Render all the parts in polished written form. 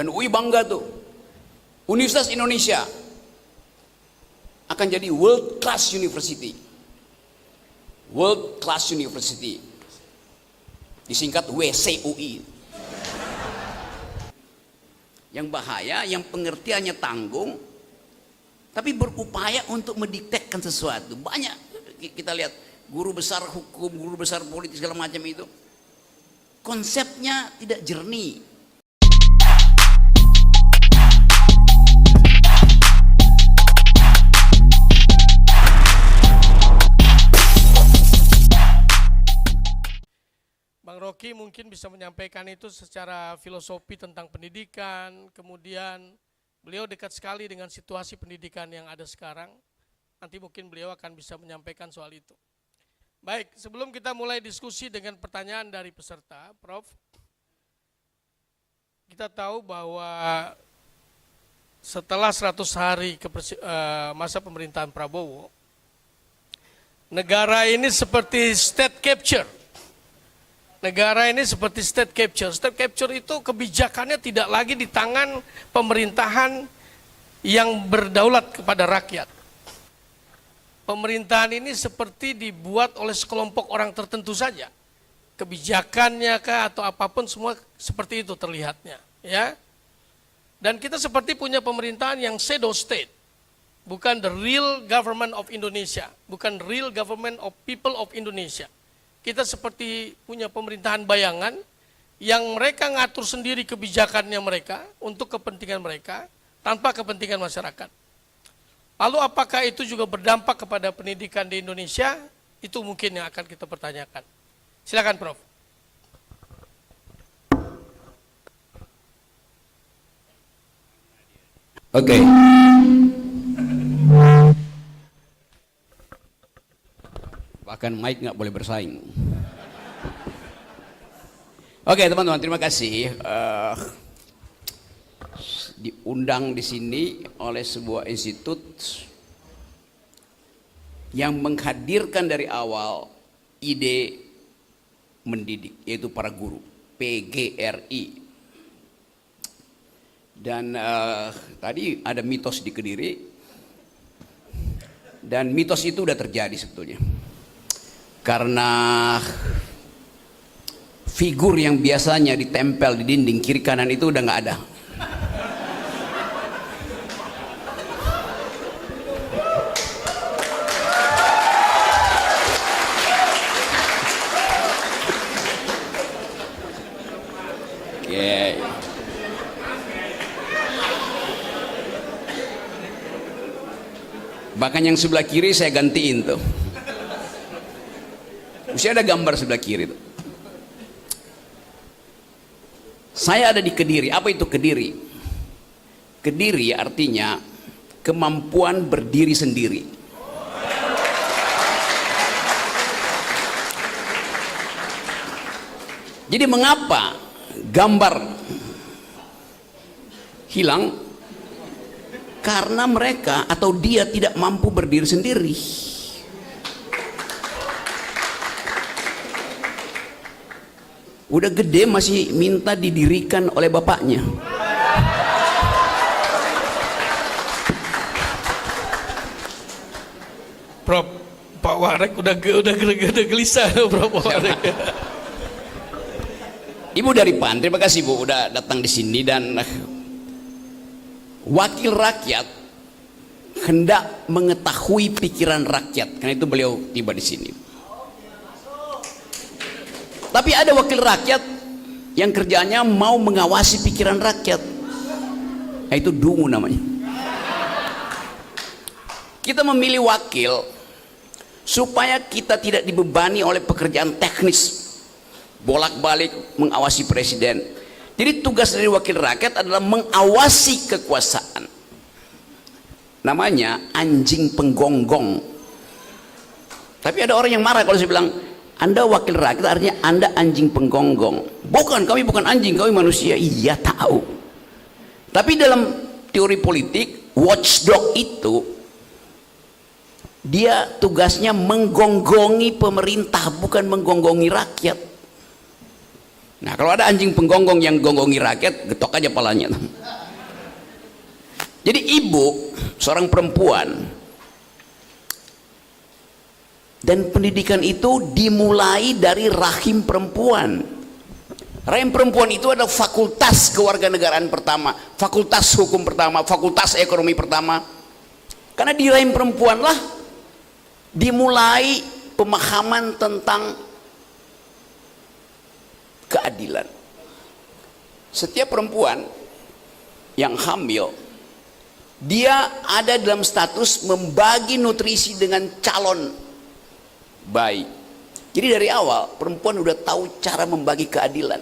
Dan UI bangga tuh, Universitas Indonesia akan jadi world class university. World class university, disingkat WCUI. Yang bahaya, yang pengertiannya tanggung, tapi berupaya untuk mendiktekan sesuatu. Banyak kita lihat guru besar hukum, guru besar politik segala macam itu, konsepnya tidak jernih. Bang Rocky mungkin bisa menyampaikan itu secara filosofi tentang pendidikan, kemudian beliau dekat sekali dengan situasi pendidikan yang ada sekarang. Nanti mungkin beliau akan bisa menyampaikan soal itu. Baik, sebelum kita mulai diskusi dengan pertanyaan dari peserta, Prof, kita tahu bahwa setelah 100 hari masa pemerintahan Prabowo, negara ini seperti state capture. Negara ini seperti state capture. State capture itu kebijakannya tidak lagi di tangan pemerintahan yang berdaulat kepada rakyat. Pemerintahan ini seperti dibuat oleh sekelompok orang tertentu saja. Kebijakannya kah atau apapun semua seperti itu terlihatnya, ya. Dan kita seperti punya pemerintahan yang pseudo state. Bukan the real government of Indonesia, bukan real government of people of Indonesia. Kita seperti punya pemerintahan bayangan yang mereka ngatur sendiri kebijakannya mereka untuk kepentingan mereka tanpa kepentingan masyarakat. Lalu apakah itu juga berdampak kepada pendidikan di Indonesia? Itu mungkin yang akan kita pertanyakan. Silakan, Prof. Oke. Bahkan mic nggak boleh bersaing. Oke, teman-teman, terima kasih. Diundang di sini oleh sebuah institut yang menghadirkan dari awal ide mendidik, yaitu para guru, PGRI. Dan tadi ada mitos di Kediri, dan mitos itu udah terjadi sebetulnya. Karena figur yang biasanya ditempel di dinding kiri kanan itu udah nggak ada. Okay. Bahkan yang sebelah kiri saya gantiin tuh. Mesti ada gambar sebelah kiri tuh. Saya ada di Kediri. Apa itu Kediri? Kediri artinya kemampuan berdiri sendiri. Jadi mengapa gambar hilang? Karena mereka atau dia tidak mampu berdiri sendiri. Udah gede masih minta didirikan oleh bapaknya. Prof, Pak Warek udah gelisah, Prof Warek. Ibu dari PAN, terima kasih Bu udah datang di sini, dan wakil rakyat hendak mengetahui pikiran rakyat, karena itu beliau tiba di sini. Tapi ada wakil rakyat yang kerjanya mau mengawasi pikiran rakyat, itu dungu namanya. Kita memilih wakil supaya kita tidak dibebani oleh pekerjaan teknis, bolak-balik mengawasi presiden. Jadi tugas dari wakil rakyat adalah mengawasi kekuasaan. Namanya anjing penggonggong. Tapi ada orang yang marah kalau saya bilang Anda wakil rakyat, artinya Anda anjing penggonggong. Bukan, kami bukan anjing, kami manusia. Iya tahu. Tapi dalam teori politik, watchdog itu dia tugasnya menggonggongi pemerintah, bukan menggonggongi rakyat. Nah, kalau ada anjing penggonggong yang gonggongi rakyat, getok aja palanya. Jadi ibu, seorang perempuan, dan pendidikan itu dimulai dari rahim perempuan. Rahim perempuan itu adalah fakultas kewarganegaraan pertama, fakultas hukum pertama, fakultas ekonomi pertama. Karena di rahim perempuanlah dimulai pemahaman tentang keadilan. Setiap perempuan yang hamil, dia ada dalam status membagi nutrisi dengan calon bayi. Jadi dari awal perempuan udah tahu cara membagi keadilan.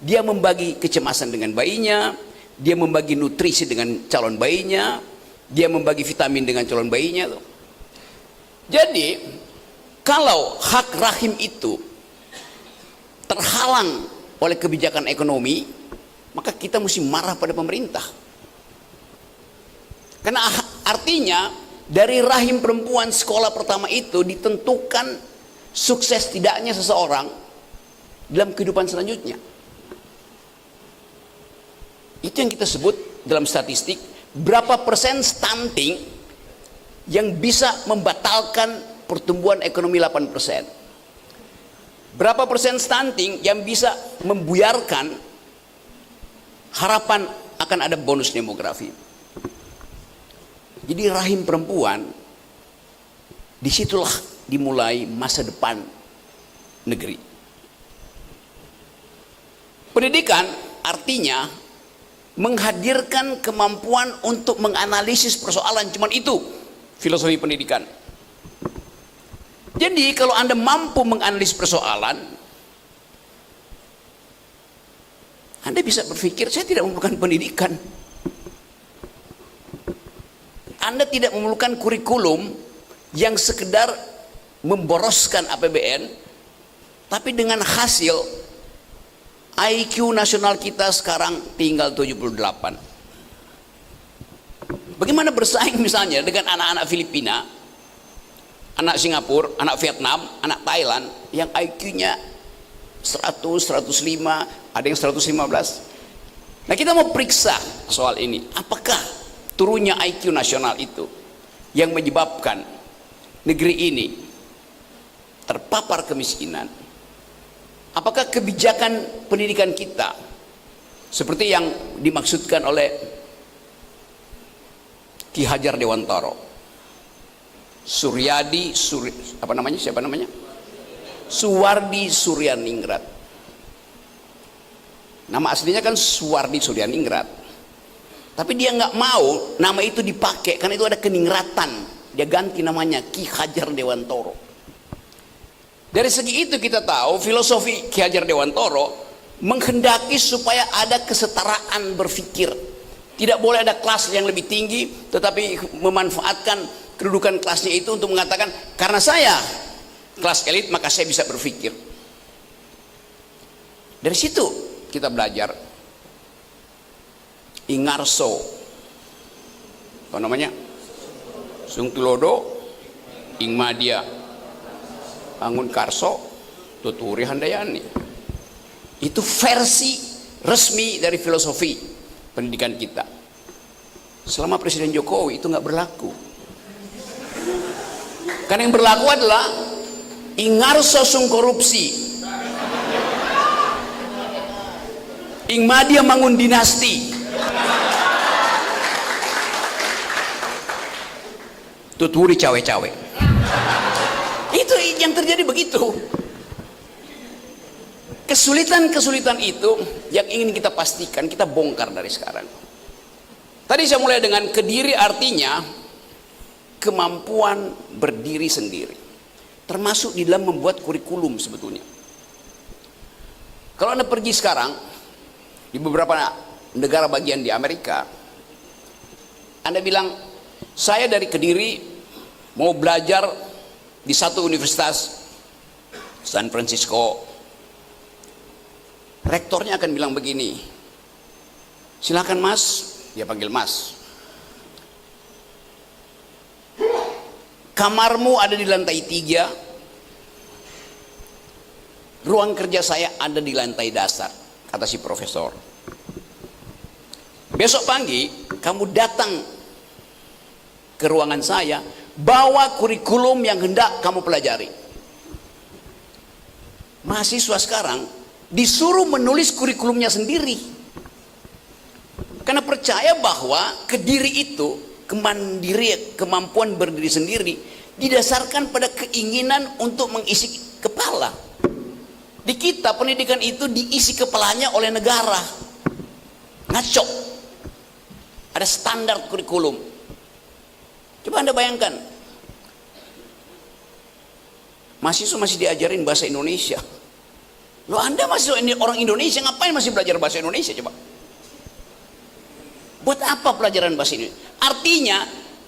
Dia membagi kecemasan dengan bayinya, dia membagi nutrisi dengan calon bayinya, dia membagi vitamin dengan calon bayinya. Jadi kalau hak rahim itu terhalang oleh kebijakan ekonomi, maka kita mesti marah pada pemerintah. Karena artinya dari rahim perempuan sekolah pertama itu ditentukan sukses tidaknya seseorang dalam kehidupan selanjutnya. Itu yang kita sebut dalam statistik, berapa persen stunting yang bisa membatalkan pertumbuhan ekonomi 8%. Berapa persen stunting yang bisa membuyarkan harapan akan ada bonus demografi. Jadi rahim perempuan, disitulah dimulai masa depan negeri. Pendidikan artinya menghadirkan kemampuan untuk menganalisis persoalan, cuman itu filosofi pendidikan. Jadi kalau Anda mampu menganalisis persoalan, Anda bisa berpikir, saya tidak memerlukan pendidikan. Anda tidak memerlukan kurikulum yang sekedar memboroskan APBN, tapi dengan hasil IQ nasional kita sekarang tinggal 78. Bagaimana bersaing misalnya dengan anak-anak Filipina, anak Singapura, anak Vietnam, anak Thailand yang IQ-nya 100, 105, ada yang 115. Nah, kita mau periksa soal ini. Apakah turunnya IQ nasional itu yang menyebabkan negeri ini terpapar kemiskinan? Apakah kebijakan pendidikan kita seperti yang dimaksudkan oleh Ki Hajar Dewantara, Suwardi Suryaningrat. Nama aslinya kan Suwardi Suryaningrat, tapi dia nggak mau nama itu dipakai karena itu ada keningratan. Dia ganti namanya Ki Hajar Dewantara. Dari segi itu kita tahu filosofi Ki Hajar Dewantara menghendaki supaya ada kesetaraan berpikir. Tidak boleh ada kelas yang lebih tinggi, tetapi memanfaatkan kedudukan kelasnya itu untuk mengatakan, karena saya kelas elit maka saya bisa berpikir. Dari situ kita belajar. Ingarso, apa namanya, Sungtulodo, Ingmadia, Angun Karso, Tuturi Handayani. Itu versi resmi dari filosofi pendidikan kita. Selama Presiden Jokowi itu nggak berlaku. Karena yang berlaku adalah Ingarso sung korupsi, Ingmadia bangun dinasti, Tuturi cawe-cawe. Itu yang terjadi begitu. Kesulitan-kesulitan itu yang ingin kita pastikan, kita bongkar dari sekarang. Tadi saya mulai dengan Kediri artinya kemampuan berdiri sendiri, termasuk di dalam membuat kurikulum sebetulnya. Kalau Anda pergi sekarang di beberapa negara bagian di Amerika, Anda bilang, saya dari Kediri mau belajar di satu universitas San Francisco. Rektornya akan bilang begini, silakan mas, dia panggil mas, kamarmu ada di lantai 3, ruang kerja saya ada di lantai dasar. kata si profesor. Besok pagi kamu datang ke ruangan saya, bawa kurikulum yang hendak kamu pelajari. Mahasiswa sekarang disuruh menulis kurikulumnya sendiri, karena percaya bahwa kediri itu, kemampuan berdiri sendiri didasarkan pada keinginan untuk mengisi kepala. Di kita pendidikan itu diisi kepalanya oleh negara, ngaco. Ada standar kurikulum. Coba Anda bayangkan, mahasiswa masih diajarin bahasa Indonesia. Loh, Anda mahasiswa ini orang Indonesia, ngapain masih belajar bahasa Indonesia coba? Buat apa pelajaran bahasa Indonesia? Artinya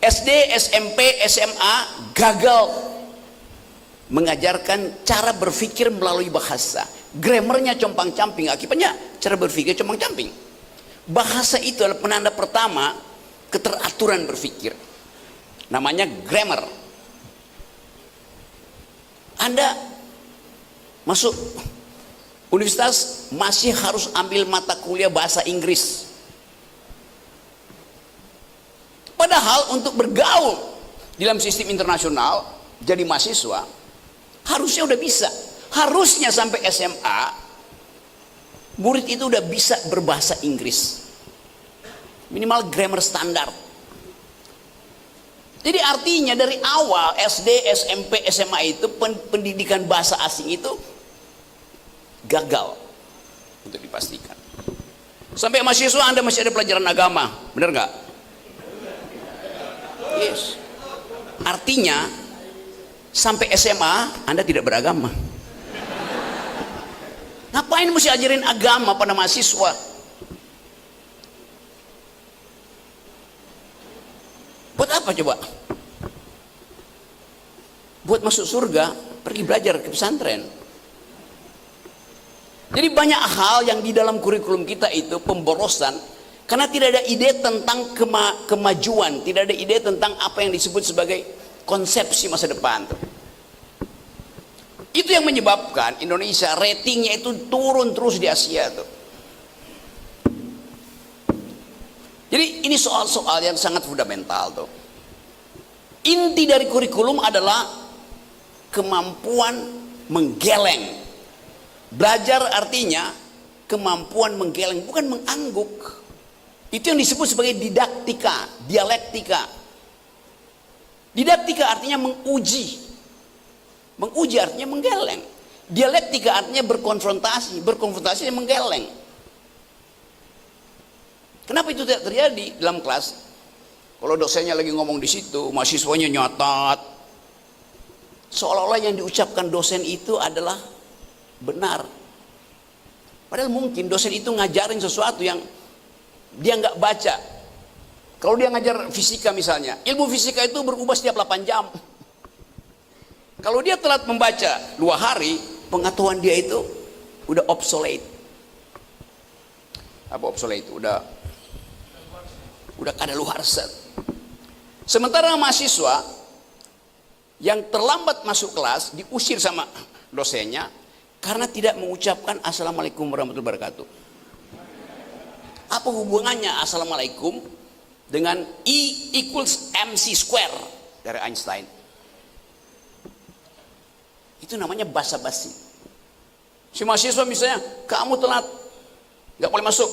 SD, SMP, SMA gagal mengajarkan cara berpikir melalui bahasa. Grammarnya compang-camping, akibatnya cara berpikir compang-camping. Bahasa itu adalah penanda pertama keteraturan berpikir, namanya grammar. Anda masuk universitas masih harus ambil mata kuliah bahasa Inggris, padahal untuk bergaul dalam sistem internasional jadi mahasiswa harusnya udah bisa. Harusnya sampai SMA murid itu udah bisa berbahasa Inggris, minimal grammar standar. Jadi artinya dari awal SD, SMP, SMA itu pendidikan bahasa asing itu gagal untuk dipastikan. Sampai mahasiswa Anda masih ada pelajaran agama, benar nggak? Yes. Artinya sampai SMA Anda tidak beragama. Ngapain mesti ajarin agama pada mahasiswa? Buat apa coba? Buat masuk surga, pergi belajar ke pesantren. Jadi banyak hal yang di dalam kurikulum kita itu pemborosan, karena tidak ada ide tentang kemajuan, tidak ada ide tentang apa yang disebut sebagai konsepsi masa depan. Itu yang menyebabkan Indonesia ratingnya itu turun terus di Asia tuh. Jadi ini soal-soal yang sangat fundamental tuh. Inti dari kurikulum adalah kemampuan menggeleng. Belajar artinya kemampuan menggeleng, bukan mengangguk. Itu yang disebut sebagai didaktika, dialektika. Didaktika artinya menguji. Menguji artinya menggeleng. Dialektika artinya berkonfrontasi. Berkonfrontasi artinya menggeleng. Kenapa itu tidak terjadi dalam kelas? Kalau dosennya lagi ngomong di situ, mahasiswanya nyatat, seolah-olah yang diucapkan dosen itu adalah benar. Padahal mungkin dosen itu ngajarin sesuatu yang dia nggak baca. Kalau dia ngajar fisika misalnya, ilmu fisika itu berubah setiap 8 jam. Kalau dia telat membaca 2 hari, pengetahuan dia itu udah obsolete. Apa obsolete? Udah kadaluarsa. Sementara mahasiswa yang terlambat masuk kelas diusir sama dosennya karena tidak mengucapkan Assalamualaikum warahmatullahi wabarakatuh. Apa hubungannya Assalamualaikum dengan E equals MC square dari Einstein? Itu namanya basa-basi. Si mahasiswa misalnya, kamu telat, nggak boleh masuk.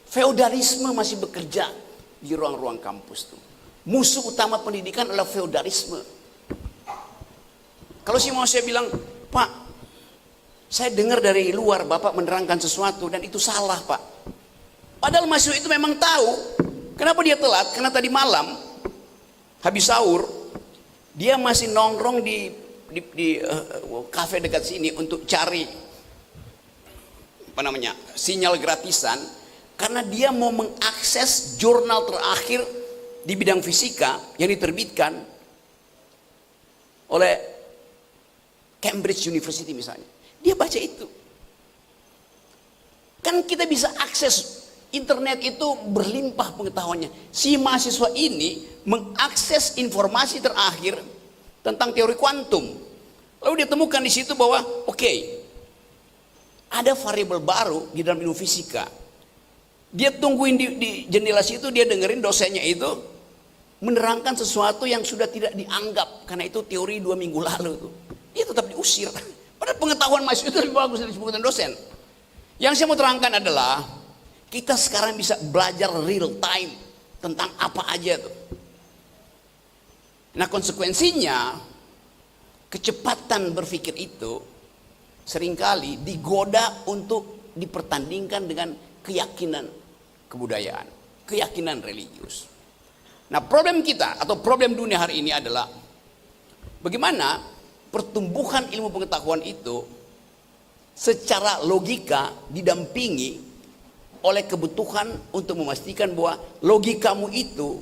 Feodalisme masih bekerja di ruang-ruang kampus tuh. Musuh utama pendidikan adalah feodalisme. Kalau si mahasiswa bilang, Pak, saya dengar dari luar Bapak menerangkan sesuatu dan itu salah Pak. Padahal mahasiswa itu memang tahu. Kenapa dia telat? Karena tadi malam habis sahur dia masih nongkrong di kafe dekat sini untuk cari sinyal gratisan, karena dia mau mengakses jurnal terakhir di bidang fisika yang diterbitkan oleh Cambridge University misalnya. Dia baca itu. Kan kita bisa akses internet itu berlimpah pengetahuannya. Si mahasiswa ini mengakses informasi terakhir tentang teori kuantum. Lalu dia temukan di situ bahwa oke, ada variabel baru di dalam ilmu fisika. Dia tungguin di jendela situ, dia dengerin dosennya itu menerangkan sesuatu yang sudah tidak dianggap, karena itu teori 2 minggu lalu itu. Dia tetap diusir. Padahal pengetahuan mahasiswa itu lebih bagus dari sebutan dosen. Yang saya mau terangkan adalah kita sekarang bisa belajar real time tentang apa aja tuh. Nah, konsekuensinya kecepatan berpikir itu seringkali digoda untuk dipertandingkan dengan keyakinan kebudayaan, keyakinan religius. Nah, problem kita atau problem dunia hari ini adalah bagaimana pertumbuhan ilmu pengetahuan itu secara logika didampingi oleh kebutuhan untuk memastikan bahwa logikamu itu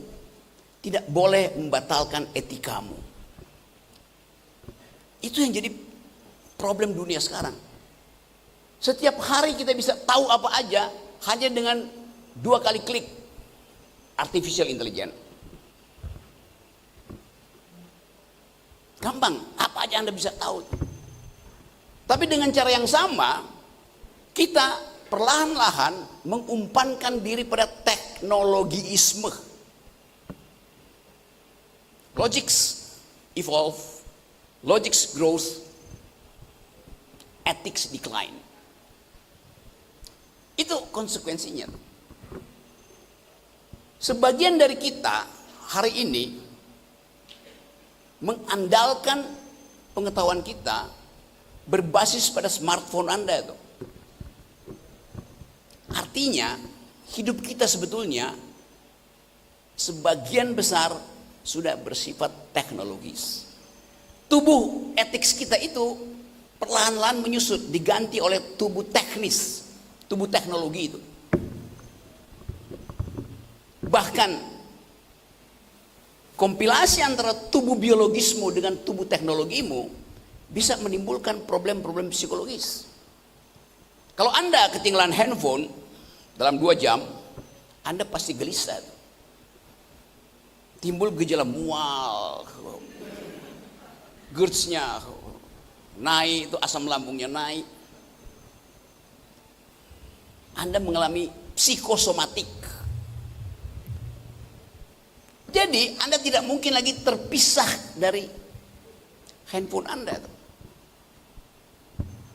tidak boleh membatalkan etikamu. Itu yang jadi problem dunia sekarang. Setiap hari kita bisa tahu apa aja hanya dengan 2 kali klik artificial intelligence. Gampang, apa aja Anda bisa tahu. Tapi dengan cara yang sama, kita perlahan-lahan mengumpankan diri pada teknologiisme. Logics evolve, logics growth, ethics decline. Itu konsekuensinya. Sebagian dari kita hari ini mengandalkan pengetahuan kita berbasis pada smartphone Anda itu. Artinya hidup kita sebetulnya sebagian besar sudah bersifat teknologis. Tubuh etik kita itu perlahan-lahan menyusut, diganti oleh tubuh teknis, tubuh teknologi itu. Bahkan kompilasi antara tubuh biologismu dengan tubuh teknologimu bisa menimbulkan problem-problem psikologis. Kalau Anda ketinggalan handphone dalam 2 jam, Anda pasti gelisah. Timbul gejala mual, GERD-nya naik, itu asam lambungnya naik. Anda mengalami psikosomatik. Jadi Anda tidak mungkin lagi terpisah dari handphone Anda.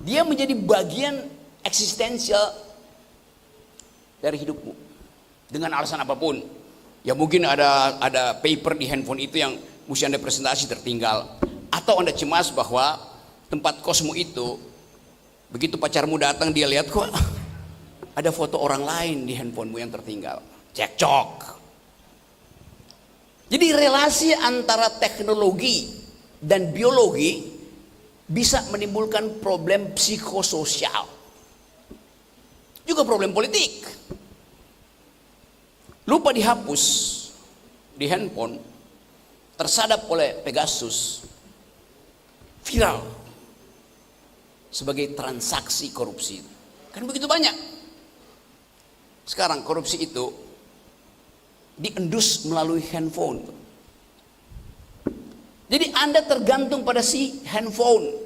Dia menjadi bagian eksistensial dari hidupmu. Dengan alasan apapun. Ya mungkin ada paper di handphone itu yang mesti Anda presentasi tertinggal. Atau Anda cemas bahwa tempat kosmu itu, begitu pacarmu datang dia lihat kok ada foto orang lain di handphonemu yang tertinggal. Cekcok. Jadi relasi antara teknologi dan biologi bisa menimbulkan problem psikososial. Juga problem politik. Lupa dihapus di handphone, tersadap oleh Pegasus, viral sebagai transaksi korupsi. Kan begitu banyak. Sekarang korupsi itu diendus melalui handphone. Jadi Anda tergantung pada si handphone.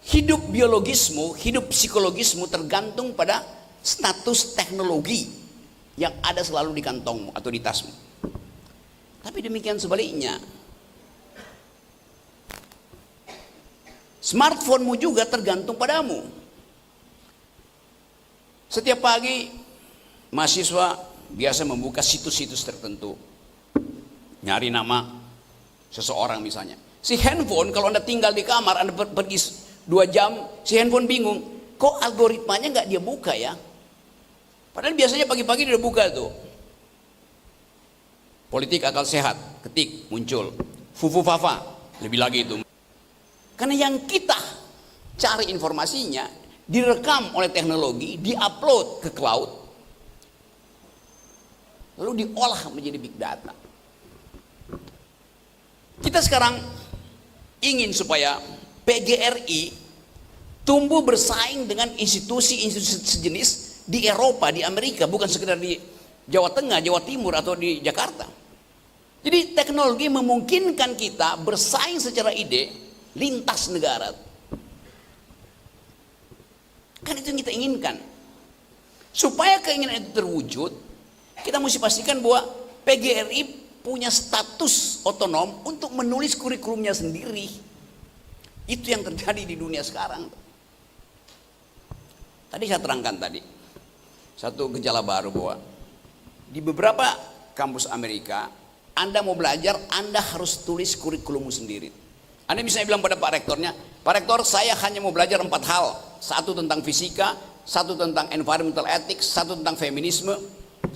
Hidup biologismu, hidup psikologismu tergantung pada status teknologi yang ada selalu di kantongmu atau di tasmu. Tapi demikian sebaliknya. Smartphonemu juga tergantung padamu. Setiap pagi mahasiswa biasa membuka situs-situs tertentu. Nyari nama seseorang misalnya. Si handphone kalau Anda tinggal di kamar, Anda pergi 2 jam, si handphone bingung. Kok algoritmanya nggak dia buka ya? Padahal biasanya pagi-pagi dia udah buka tuh. Politik akal sehat, ketik, muncul. Fufu Fafa, lebih lagi itu. Karena yang kita cari informasinya direkam oleh teknologi, diupload ke cloud, lalu diolah menjadi big data. Kita sekarang ingin supaya PGRI tumbuh bersaing dengan institusi-institusi sejenis di Eropa, di Amerika, bukan sekedar di Jawa Tengah, Jawa Timur, atau di Jakarta. Jadi teknologi memungkinkan kita bersaing secara ide lintas negara. Kan itu yang kita inginkan. Supaya keinginan itu terwujud, kita mesti pastikan bahwa PGRI punya status otonom untuk menulis kurikulumnya sendiri. Itu yang terjadi di dunia sekarang. Tadi saya terangkan tadi, satu gejala baru bahwa di beberapa kampus Amerika, Anda mau belajar, Anda harus tulis kurikulummu sendiri. Anda misalnya bilang pada Pak Rektornya, Pak Rektor saya hanya mau belajar 4 hal. Satu tentang fisika, satu tentang environmental ethics, satu tentang feminisme,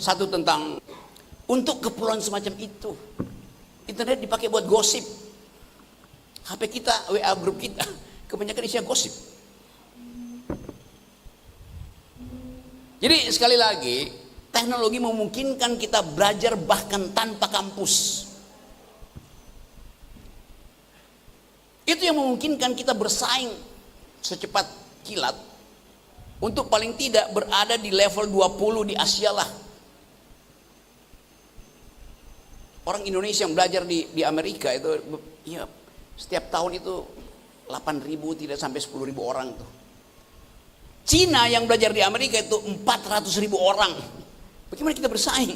satu tentang... Untuk keperluan semacam itu, internet dipakai buat gosip. HP kita, WA grup kita, kebanyakan isinya gosip. Jadi sekali lagi, teknologi memungkinkan kita belajar bahkan tanpa kampus. Itu yang memungkinkan kita bersaing secepat kilat untuk paling tidak berada di level 20 di Asia lah. Orang Indonesia yang belajar di Amerika itu ya, setiap tahun itu 8.000 tidak sampai 10.000 orang tuh. Cina yang belajar di Amerika itu 400.000 orang. Bagaimana kita bersaing?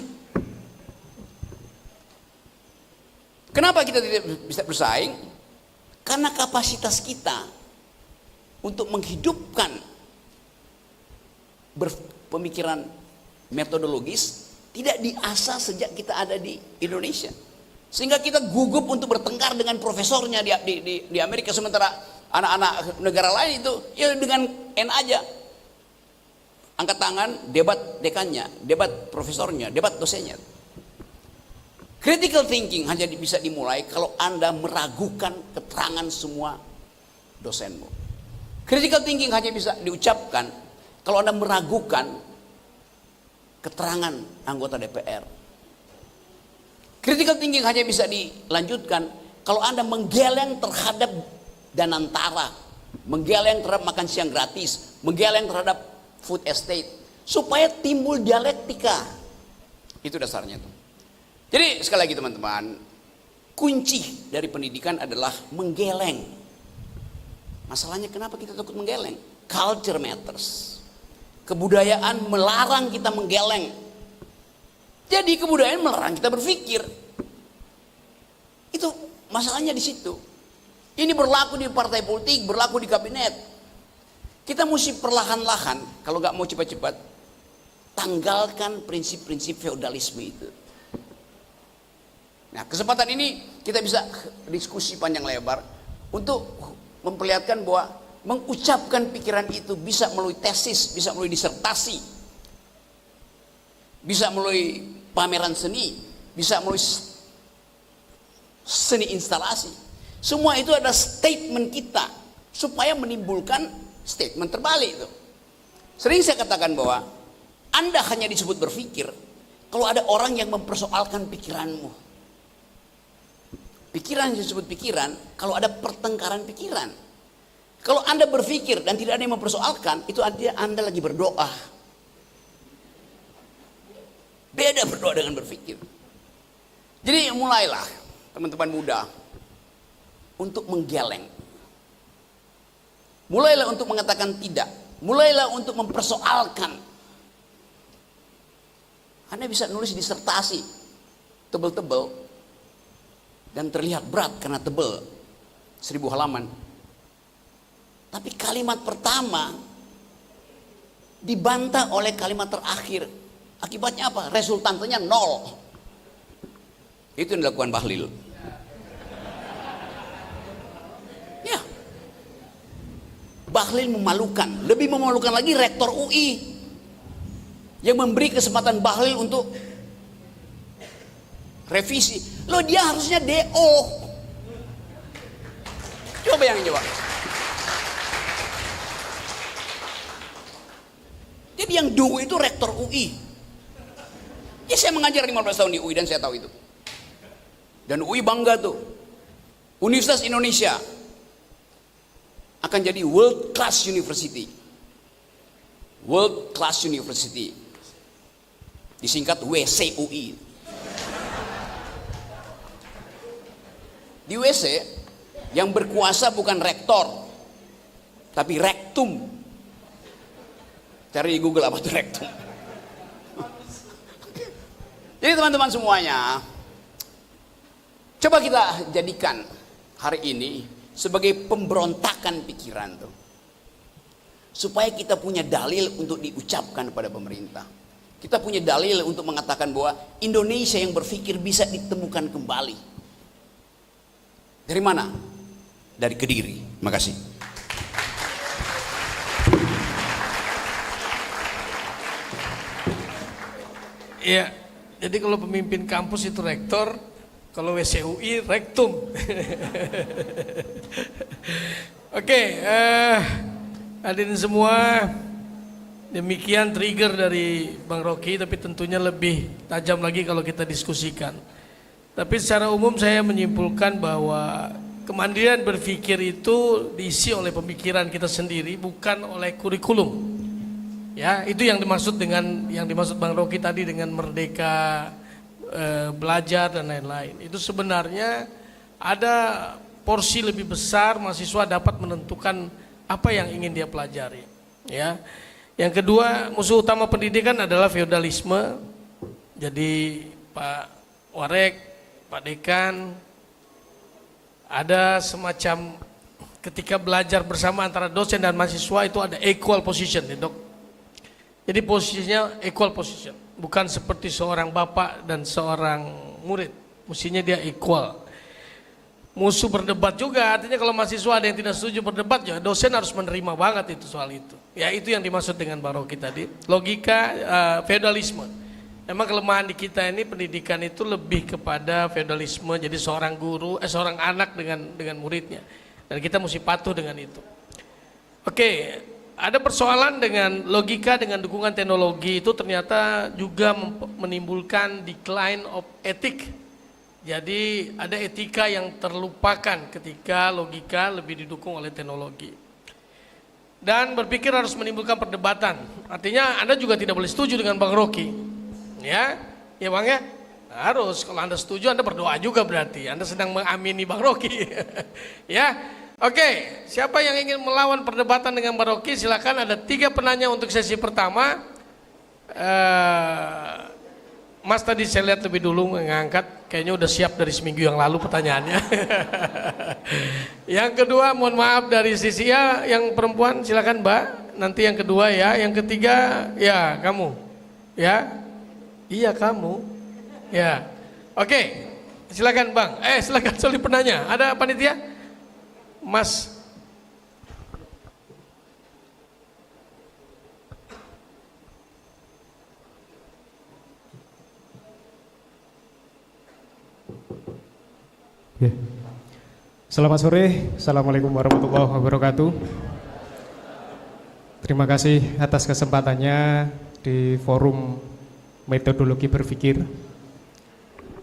Kenapa kita tidak bisa bersaing? Karena kapasitas kita untuk menghidupkan pemikiran metodologis tidak diasah sejak kita ada di Indonesia, sehingga kita gugup untuk bertengkar dengan profesornya di Amerika, sementara anak-anak negara lain itu ya dengan N aja, angkat tangan, debat dekannya, debat profesornya, debat dosennya. Critical thinking hanya bisa dimulai kalau Anda meragukan keterangan semua dosenmu. Critical thinking hanya bisa diucapkan kalau Anda meragukan keterangan anggota DPR. Critical thinking hanya bisa dilanjutkan kalau Anda menggeleng terhadap Danantara, menggeleng terhadap makan siang gratis, menggeleng terhadap food estate, supaya timbul dialektika. Itu dasarnya tuh. Jadi sekali lagi teman-teman, kunci dari pendidikan adalah menggeleng. Masalahnya kenapa kita takut menggeleng? Culture matters. Kebudayaan melarang kita menggeleng. Jadi kebudayaan melarang kita berpikir. Itu masalahnya di situ. Ini berlaku di partai politik, berlaku di kabinet. Kita mesti perlahan-lahan, kalau nggak mau cepat-cepat, tanggalkan prinsip-prinsip feodalisme itu. Nah, kesempatan ini kita bisa diskusi panjang lebar untuk memperlihatkan bahwa mengucapkan pikiran itu bisa melalui tesis, bisa melalui disertasi, bisa melalui pameran seni, bisa melalui seni instalasi. Semua itu ada statement kita supaya menimbulkan statement terbalik itu. Sering saya katakan bahwa Anda hanya disebut berpikir kalau ada orang yang mempersoalkan pikiranmu. Pikiran disebut pikiran kalau ada pertengkaran pikiran. Kalau Anda berpikir dan tidak ada yang mempersoalkan, itu artinya Anda lagi berdoa. Beda berdoa dengan berpikir. Jadi mulailah teman-teman muda untuk menggeleng. Mulailah untuk mengatakan tidak. Mulailah untuk mempersoalkan. Anda bisa nulis disertasi tebel-tebel dan terlihat berat karena tebel, 1000 halaman. Tapi kalimat pertama dibantah oleh kalimat terakhir. Akibatnya apa? Resultantenya 0. Itu yang dilakukan Bahlil. Ya. Bahlil memalukan. Lebih memalukan lagi rektor UI yang memberi kesempatan Bahlil untuk revisi. Loh, dia harusnya DO. Coba bayangin coba. Jadi yang DO itu rektor UI. Ya, saya mengajar 15 tahun di UI dan saya tahu itu. Dan UI bangga tuh. Universitas Indonesia akan jadi world class university. World class university. Disingkat WCUI. Di WC yang berkuasa bukan rektor, tapi rektum. Cari di Google apa itu rektum. Jadi teman-teman semuanya, coba kita jadikan hari ini sebagai pemberontakan pikiran tuh. Supaya kita punya dalil untuk diucapkan kepada pemerintah. Kita punya dalil untuk mengatakan bahwa Indonesia yang berpikir bisa ditemukan kembali. Dari mana? Dari Kediri. Makasih. Iya, jadi kalau pemimpin kampus itu rektor, kalau WCUI rektum. Oke, hadirin semua, demikian trigger dari Bang Rocky, tapi tentunya lebih tajam lagi kalau kita diskusikan. Tapi secara umum saya menyimpulkan bahwa kemandirian berpikir itu diisi oleh pemikiran kita sendiri, bukan oleh kurikulum. Ya, itu yang dimaksud Bang Rocky tadi dengan merdeka belajar dan lain-lain. Itu sebenarnya ada porsi lebih besar mahasiswa dapat menentukan apa yang ingin dia pelajari. Ya, yang kedua, musuh utama pendidikan adalah feodalisme. Jadi Pak Warek, Pak Dekan, ada semacam ketika belajar bersama antara dosen dan mahasiswa itu ada equal position, ya Dok. Jadi posisinya equal position, bukan seperti seorang bapak dan seorang murid. Mestinya dia equal. Musuh berdebat juga, artinya kalau mahasiswa ada yang tidak setuju berdebat, ya dosen harus menerima banget itu soal itu. Ya itu yang dimaksud dengan Bang Rocky tadi. Logika feodalisme. Memang kelemahan di kita ini pendidikan itu lebih kepada feodalisme. Jadi seorang guru, seorang anak dengan muridnya, dan kita mesti patuh dengan itu. Oke. Ada persoalan dengan logika dengan dukungan teknologi itu ternyata juga menimbulkan decline of ethic. Jadi ada etika yang terlupakan ketika logika lebih didukung oleh teknologi. Dan berpikir harus menimbulkan perdebatan. Artinya Anda juga tidak boleh setuju dengan Bang Rocky. Ya Bang ya? Harus, kalau Anda setuju Anda berdoa juga berarti. Anda sedang mengamini Bang Rocky. Ya. Oke, siapa yang ingin melawan perdebatan dengan Bang Rocky? Silakan, ada 3 penanya untuk sesi pertama. Mas tadi saya lihat lebih dulu mengangkat, kayaknya udah siap dari seminggu yang lalu pertanyaannya. Yang kedua, mohon maaf dari sisi ya, yang perempuan silakan Mbak. Nanti yang kedua ya, yang ketiga ya kamu, ya, iya kamu, ya. Oke, silakan Bang. Silakan sorry penanya. Ada panitia? Mas. Selamat sore, Assalamualaikum warahmatullahi wabarakatuh. Terima kasih atas kesempatannya di forum metodologi berpikir.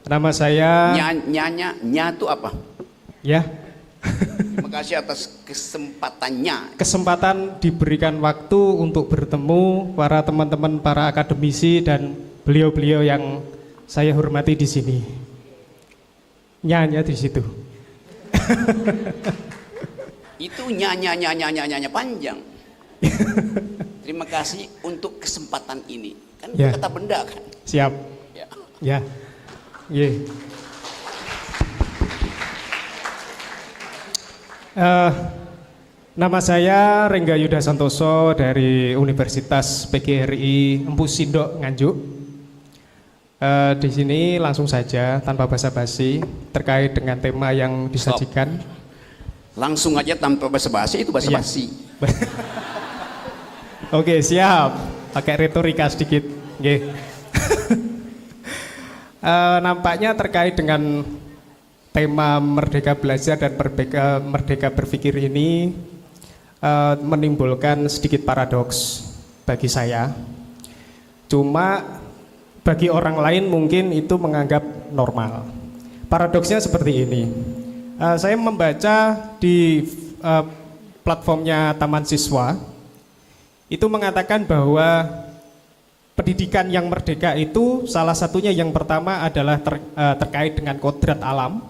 Nama saya Nya itu apa? Ya. Terima kasih atas kesempatannya. Kesempatan diberikan waktu untuk bertemu para teman-teman, para akademisi dan beliau-beliau yang saya hormati di sini. Nyanya di situ. Itu nyanya panjang. Terima kasih untuk kesempatan ini. Kan Ya. kata benda kan. Siap. Ya. Ya. Ye. Nama saya Rengga Yuda Santoso dari Universitas PGRI Empu Sindok Nganjuk. Di sini langsung saja tanpa basa-basi terkait dengan tema yang disajikan. Langsung aja tanpa basa-basi, itu basa-basi. Oke, siap. Pakai retorika sedikit. Nggih. Nampaknya terkait dengan tema merdeka belajar dan merdeka berpikir ini menimbulkan sedikit paradoks bagi saya. Cuma bagi orang lain mungkin itu menganggap normal. Paradoksnya seperti ini. Saya membaca di platformnya Taman Siswa itu mengatakan bahwa pendidikan yang merdeka itu salah satunya yang pertama adalah terkait dengan kodrat alam.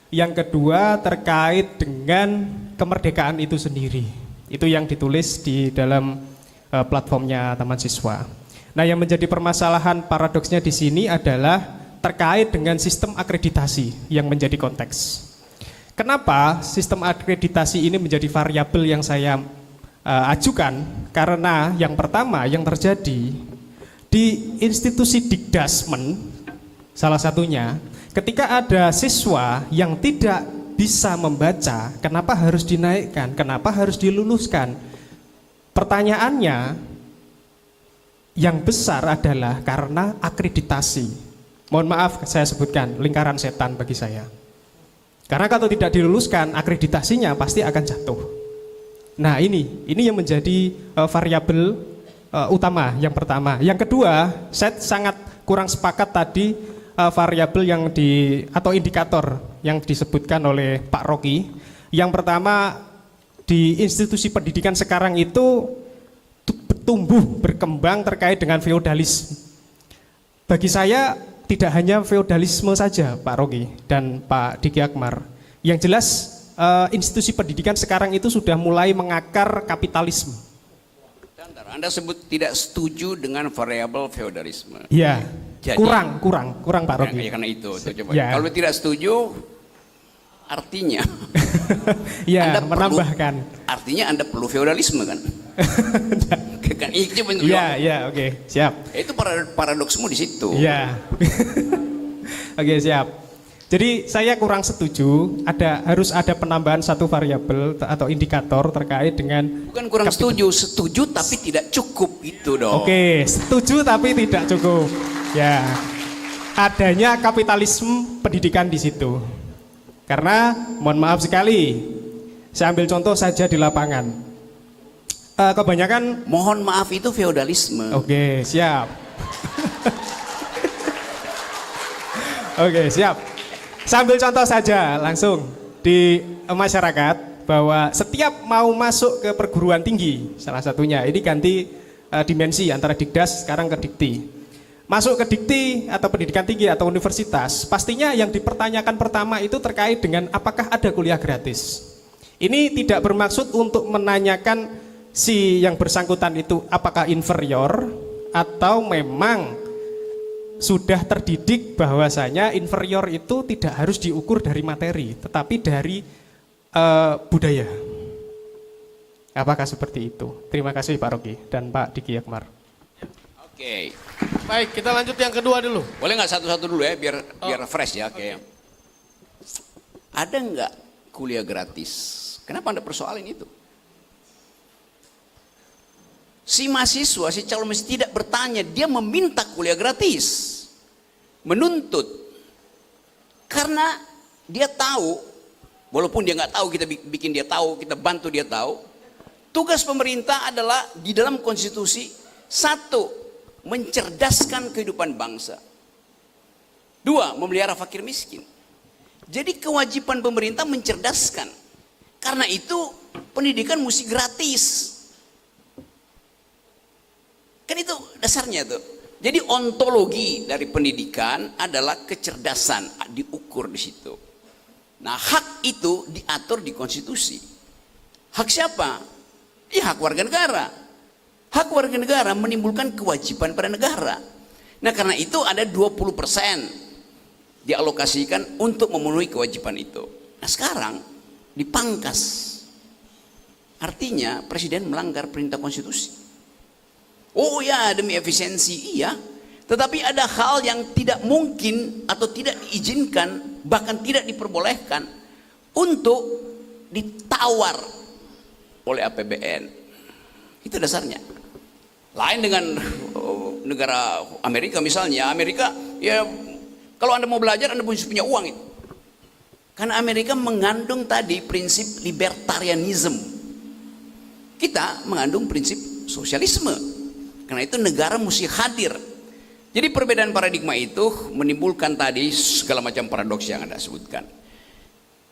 Yang kedua terkait dengan kemerdekaan itu sendiri. Itu yang ditulis di dalam platformnya Taman Siswa. Nah, yang menjadi permasalahan paradoksnya di sini adalah terkait dengan sistem akreditasi yang menjadi konteks. Kenapa sistem akreditasi ini menjadi variabel yang saya ajukan? Karena yang pertama yang terjadi di institusi Dikdasmen, salah satunya, ketika ada siswa yang tidak bisa membaca, kenapa harus dinaikkan? Kenapa harus diluluskan? Pertanyaannya yang besar adalah karena akreditasi. Mohon maaf saya sebutkan, lingkaran setan bagi saya. Karena kalau tidak diluluskan, akreditasinya pasti akan jatuh. Nah ini yang menjadi variabel utama yang pertama. Yang kedua, saya sangat kurang sepakat tadi variabel yang atau indikator yang disebutkan oleh Pak Rocky. Yang pertama, di institusi pendidikan sekarang itu tumbuh berkembang terkait dengan feodalisme. Bagi saya tidak hanya feodalisme saja Pak Rocky dan Pak Diki Akmar. Yang jelas institusi pendidikan sekarang itu sudah mulai mengakar kapitalisme. Anda sebut tidak setuju dengan variabel feodalisme. Ya, jadi, kurang Pak Rocky. Ya, karena itu coba. Ya. Kalau tidak setuju, artinya ya, Anda menambahkan. Artinya Anda perlu feodalisme kan? Kan itu Iya, oke, siap. Itu paradoksmu di situ. Iya. Oke, siap. Jadi saya kurang setuju, harus ada penambahan satu variabel atau indikator terkait dengan. Bukan kurang setuju tapi tidak cukup itu dong. Oke, setuju tapi tidak cukup. Ya, adanya kapitalisme pendidikan di situ. Karena mohon maaf sekali, saya ambil contoh saja di lapangan. Kebanyakan mohon maaf itu feodalisme. Oke, siap. Oke, siap. Sambil contoh saja langsung di masyarakat bahwa setiap mau masuk ke perguruan tinggi, salah satunya ini ganti dimensi antara Dikdas sekarang ke Dikti. Masuk ke Dikti atau pendidikan tinggi atau universitas, pastinya yang dipertanyakan pertama itu terkait dengan apakah ada kuliah gratis. Ini tidak bermaksud untuk menanyakan si yang bersangkutan itu apakah inferior atau memang sudah terdidik bahwasanya inferior itu tidak harus diukur dari materi, tetapi dari budaya. Apakah seperti itu? Terima kasih Pak Rocky dan Pak Diki Akmar. Oke. Baik, kita lanjut yang kedua dulu. Boleh nggak satu-satu dulu ya, biar fresh ya. Oke. Ada nggak kuliah gratis? Kenapa Anda persoalin itu? Si mahasiswa, si calon mahasiswa tidak bertanya, dia meminta kuliah gratis. Menuntut. Karena dia tahu, walaupun dia nggak tahu, kita bikin dia tahu, kita bantu dia tahu. Tugas pemerintah adalah di dalam konstitusi, satu, mencerdaskan kehidupan bangsa. Dua, memelihara fakir miskin. Jadi kewajiban pemerintah mencerdaskan. Karena itu pendidikan mesti gratis. Kan itu dasarnya tuh. Jadi ontologi dari pendidikan adalah kecerdasan, diukur di situ. Nah, hak itu diatur di konstitusi. Hak siapa? Ya hak warga negara. Hak warga negara menimbulkan kewajiban pada negara. Nah, karena itu ada 20% dialokasikan untuk memenuhi kewajiban itu. Nah, sekarang dipangkas. Artinya presiden melanggar perintah konstitusi. Oh ya, demi efisiensi, iya. Tetapi ada hal yang tidak mungkin atau tidak diizinkan, bahkan tidak diperbolehkan untuk ditawar oleh APBN. Itu dasarnya. Lain dengan negara Amerika misalnya. Amerika, ya kalau Anda mau belajar, Anda mesti punya uang itu. Karena Amerika mengandung tadi prinsip libertarianism. Kita mengandung prinsip sosialisme. Karena itu negara mesti hadir. Jadi perbedaan paradigma itu menimbulkan tadi segala macam paradoks yang Anda sebutkan.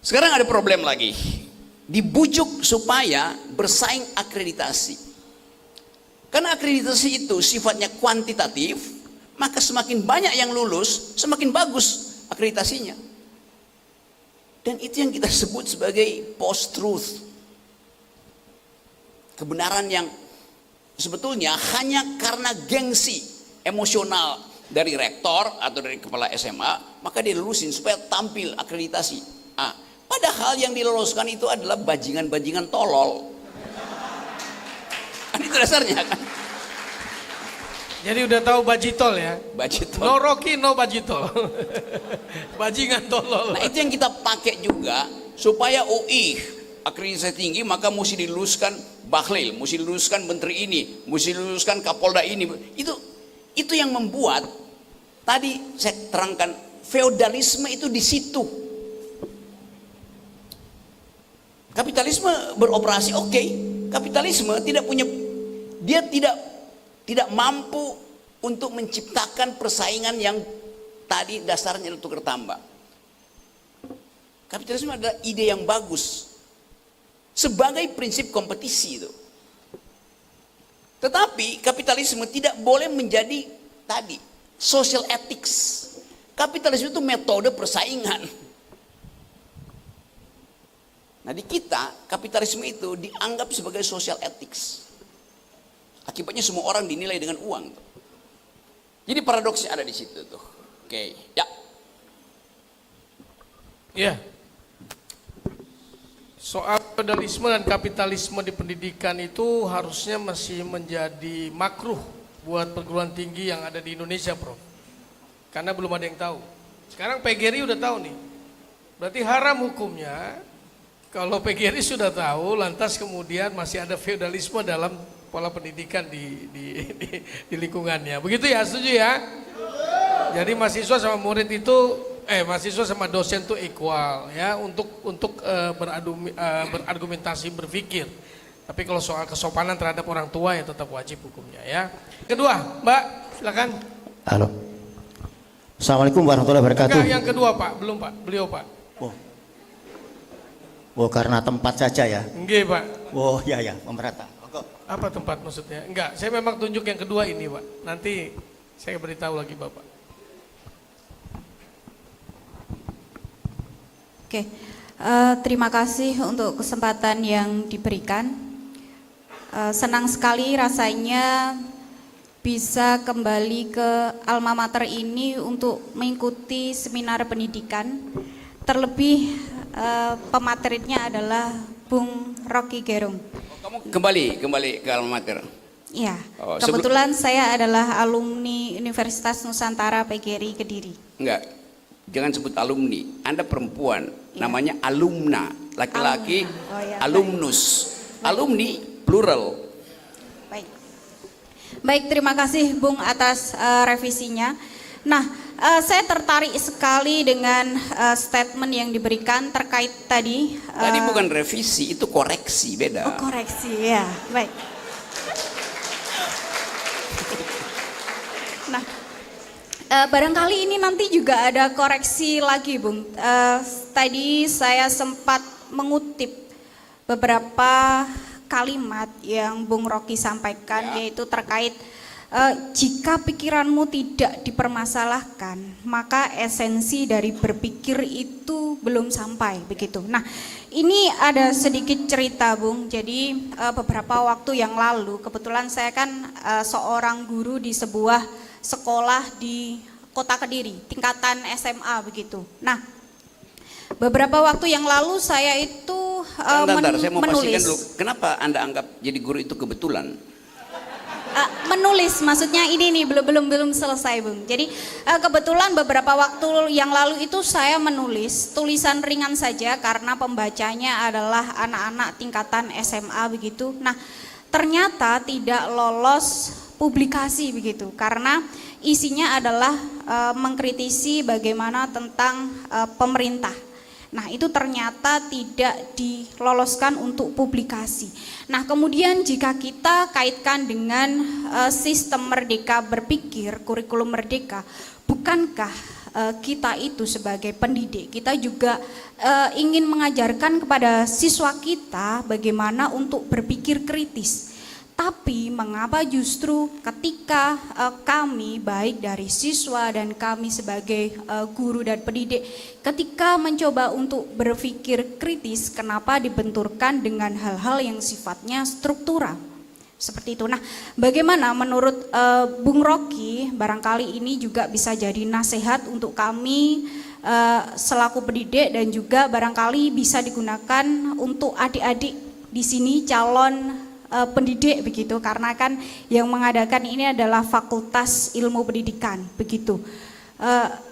Sekarang ada problem lagi. Dibujuk supaya bersaing akreditasi. Karena akreditasi itu sifatnya kuantitatif, maka semakin banyak yang lulus, semakin bagus akreditasinya. Dan itu yang kita sebut sebagai post-truth. Kebenaran yang sebetulnya hanya karena gengsi emosional dari rektor atau dari kepala SMA, maka dia lulusin supaya tampil akreditasi. Padahal yang diloloskan itu adalah bajingan-bajingan tolol. Kan itu dasarnya kan. Jadi udah tahu bajitol ya. Bajitol. No Rocky, no bajitol. Bajingan tolol. Nah itu yang kita pakai juga supaya UI akreditasi tinggi, maka mesti diluluskan Bahlil, mesti diluluskan menteri ini, mesti diluluskan Kapolda ini. Itu yang membuat tadi saya terangkan feodalisme itu di situ. Kapitalisme beroperasi oke. Kapitalisme dia tidak mampu untuk menciptakan persaingan yang tadi dasarnya itu tukar tambah. Kapitalisme adalah ide yang bagus sebagai prinsip kompetisi itu. Tetapi kapitalisme tidak boleh menjadi tadi social ethics. Kapitalisme itu metode persaingan. Nah di kita kapitalisme itu dianggap sebagai social ethics. Akibatnya semua orang dinilai dengan uang. Jadi paradoksnya ada di situ tuh. Oke, ya. Ya. Soal feodalisme dan kapitalisme di pendidikan itu harusnya masih menjadi makruh buat perguruan tinggi yang ada di Indonesia, Prof. Karena belum ada yang tahu. Sekarang PGRI udah tahu nih. Berarti haram hukumnya kalau PGRI sudah tahu, lantas kemudian masih ada feodalisme dalam pola pendidikan di lingkungannya. Begitu ya, setuju ya? Jadi mahasiswa sama murid itu mahasiswa sama dosen itu equal ya untuk berargumentasi, berpikir. Tapi kalau soal kesopanan terhadap orang tua ya tetap wajib hukumnya ya. Kedua, Mbak, silakan. Halo. Assalamualaikum warahmatullahi wabarakatuh. Enggak, yang kedua Pak, belum Pak, beliau Pak. Oh karena tempat saja ya. Enggak Pak. Oh ya pemerata. Apa tempat maksudnya? Enggak, saya memang tunjuk yang kedua ini Pak. Nanti saya beritahu lagi Bapak. Oke, terima kasih untuk kesempatan yang diberikan. Senang sekali rasanya bisa kembali ke alma mater ini untuk mengikuti seminar pendidikan. Terlebih pematerinya adalah Bung Rocky Gerung. Kamu kembali ke alma mater. Iya, Oh, kebetulan saya adalah alumni Universitas Nusantara PGRI Kediri. Enggak, jangan sebut alumni. Anda perempuan, Ya. namanya alumna. Laki-laki Alumna. Oh, ya, alumnus. Alumni plural. Baik, terima kasih Bung atas revisinya. Nah, saya tertarik sekali dengan statement yang diberikan terkait tadi. Tadi bukan revisi, itu koreksi, beda. Oh, koreksi ya, baik. Nah, barangkali ini nanti juga ada koreksi lagi, Bung. Tadi saya sempat mengutip beberapa kalimat yang Bung Rocky sampaikan, yaitu terkait jika pikiranmu tidak dipermasalahkan, maka esensi dari berpikir itu belum sampai, begitu. Nah, ini ada sedikit cerita, Bung. Jadi beberapa waktu yang lalu, kebetulan saya kan seorang guru di sebuah sekolah di Kota Kediri, tingkatan SMA, begitu. Nah, beberapa waktu yang lalu saya itu saya mau pastikan menulis. dulu, kenapa Anda anggap jadi guru itu kebetulan? Menulis, maksudnya ini nih belum selesai, Bung. Jadi kebetulan beberapa waktu yang lalu itu saya menulis tulisan ringan saja karena pembacanya adalah anak-anak tingkatan SMA, begitu. Nah, ternyata tidak lolos publikasi, begitu, karena isinya adalah mengkritisi bagaimana tentang pemerintah. Nah, itu ternyata tidak diloloskan untuk publikasi. Nah, kemudian jika kita kaitkan dengan sistem merdeka berpikir, kurikulum merdeka, bukankah kita itu sebagai pendidik, kita juga ingin mengajarkan kepada siswa kita bagaimana untuk berpikir kritis. Tapi mengapa justru ketika kami baik dari siswa dan kami sebagai guru dan pendidik, ketika mencoba untuk berpikir kritis, kenapa dibenturkan dengan hal-hal yang sifatnya struktural? Seperti itu. Nah, bagaimana menurut Bung Rocky, barangkali ini juga bisa jadi nasihat untuk kami selaku pendidik dan juga barangkali bisa digunakan untuk adik-adik di sini calon pendidik begitu, karena kan yang mengadakan ini adalah Fakultas Ilmu Pendidikan begitu.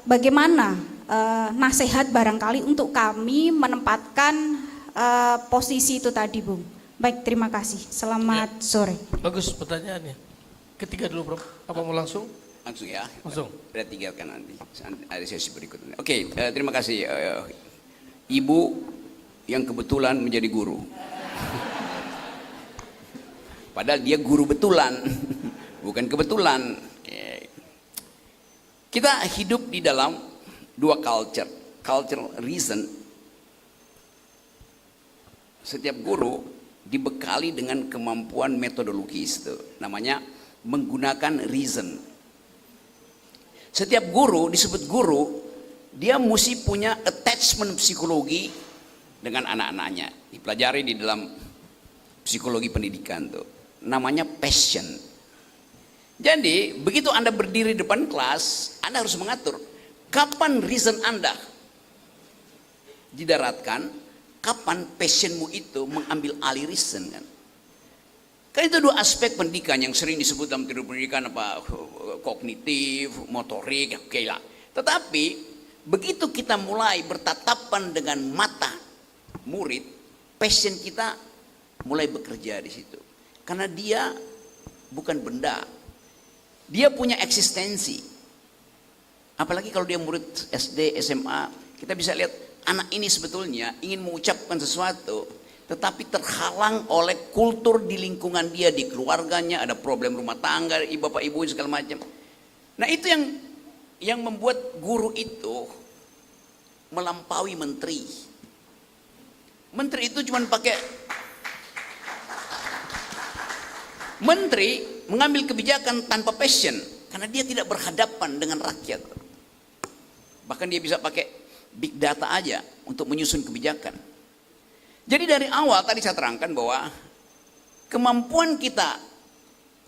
Bagaimana nasihat barangkali untuk kami menempatkan posisi itu tadi, Bung? Baik, terima kasih. Selamat sore. Bagus pertanyaannya. Ketiga dulu, Bro. Apa mau langsung? Langsung ya. Langsung. Ada tinggalkan nanti. Ada sesi berikutnya. Oke, terima kasih. Ibu yang kebetulan menjadi guru. Padahal dia guru betulan, bukan kebetulan. Kita hidup di dalam dua culture. Culture reason. Setiap guru dibekali dengan kemampuan metodologis itu, namanya menggunakan reason. Setiap guru disebut guru, dia mesti punya attachment psikologi dengan anak-anaknya. Dipelajari di dalam psikologi pendidikan tuh, namanya passion. Jadi begitu Anda berdiri depan kelas, Anda harus mengatur kapan reason Anda didaratkan, kapan passionmu itu mengambil alih reason kan? Kan itu dua aspek pendidikan yang sering disebut dalam teori pendidikan apa kognitif, motorik, oke lah. Tetapi begitu kita mulai bertatapan dengan mata murid, passion kita mulai bekerja di situ. Karena dia bukan benda, dia punya eksistensi. Apalagi kalau dia murid SD, SMA, kita bisa lihat anak ini sebetulnya ingin mengucapkan sesuatu, tetapi terhalang oleh kultur di lingkungan dia, di keluarganya, ada problem rumah tangga, bapak ibu segala macam. Nah itu yang membuat guru itu melampaui menteri. Menteri itu cuma pakai, menteri mengambil kebijakan tanpa passion, karena dia tidak berhadapan dengan rakyat. Bahkan dia bisa pakai big data aja untuk menyusun kebijakan. Jadi dari awal tadi saya terangkan bahwa kemampuan kita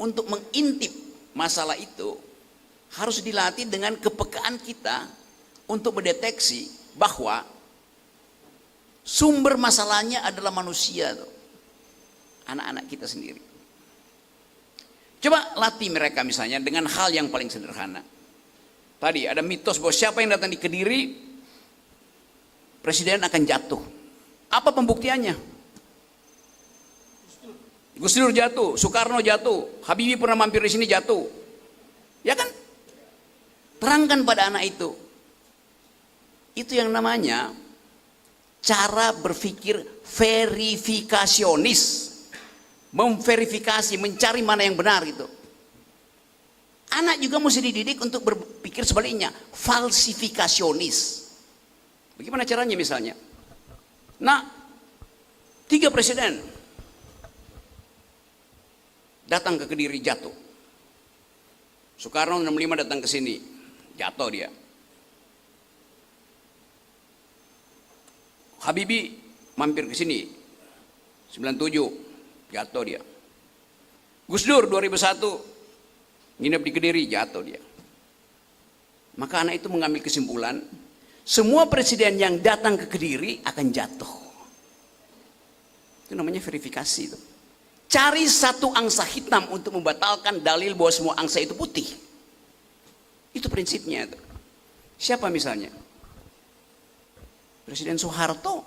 untuk mengintip masalah itu harus dilatih dengan kepekaan kita untuk mendeteksi bahwa sumber masalahnya adalah manusia tuh. Anak-anak kita sendiri. Coba latih mereka misalnya dengan hal yang paling sederhana. Tadi ada mitos bahwa siapa yang datang di Kediri presiden akan jatuh. Apa pembuktiannya? Gus Dur jatuh, Soekarno jatuh, Habibie pernah mampir di sini jatuh. Ya kan? Terangkan pada anak itu. Itu yang namanya cara berpikir verifikasionis. Memverifikasi, mencari mana yang benar itu. Anak juga mesti dididik untuk berpikir sebaliknya, falsifikasionis. Bagaimana caranya misalnya? Nah, 3 presiden datang ke Kediri jatuh. Soekarno 65 datang ke sini, jatuh dia. Habibie mampir ke sini, 97, jatuh dia. Gus Dur 2001 nginep di Kediri, jatuh dia. Maka anak itu mengambil kesimpulan, semua presiden yang datang ke Kediri akan jatuh. Itu namanya verifikasi itu. Cari satu angsa hitam untuk membatalkan dalil bahwa semua angsa itu putih. Itu prinsipnya itu. Siapa misalnya? Presiden Soeharto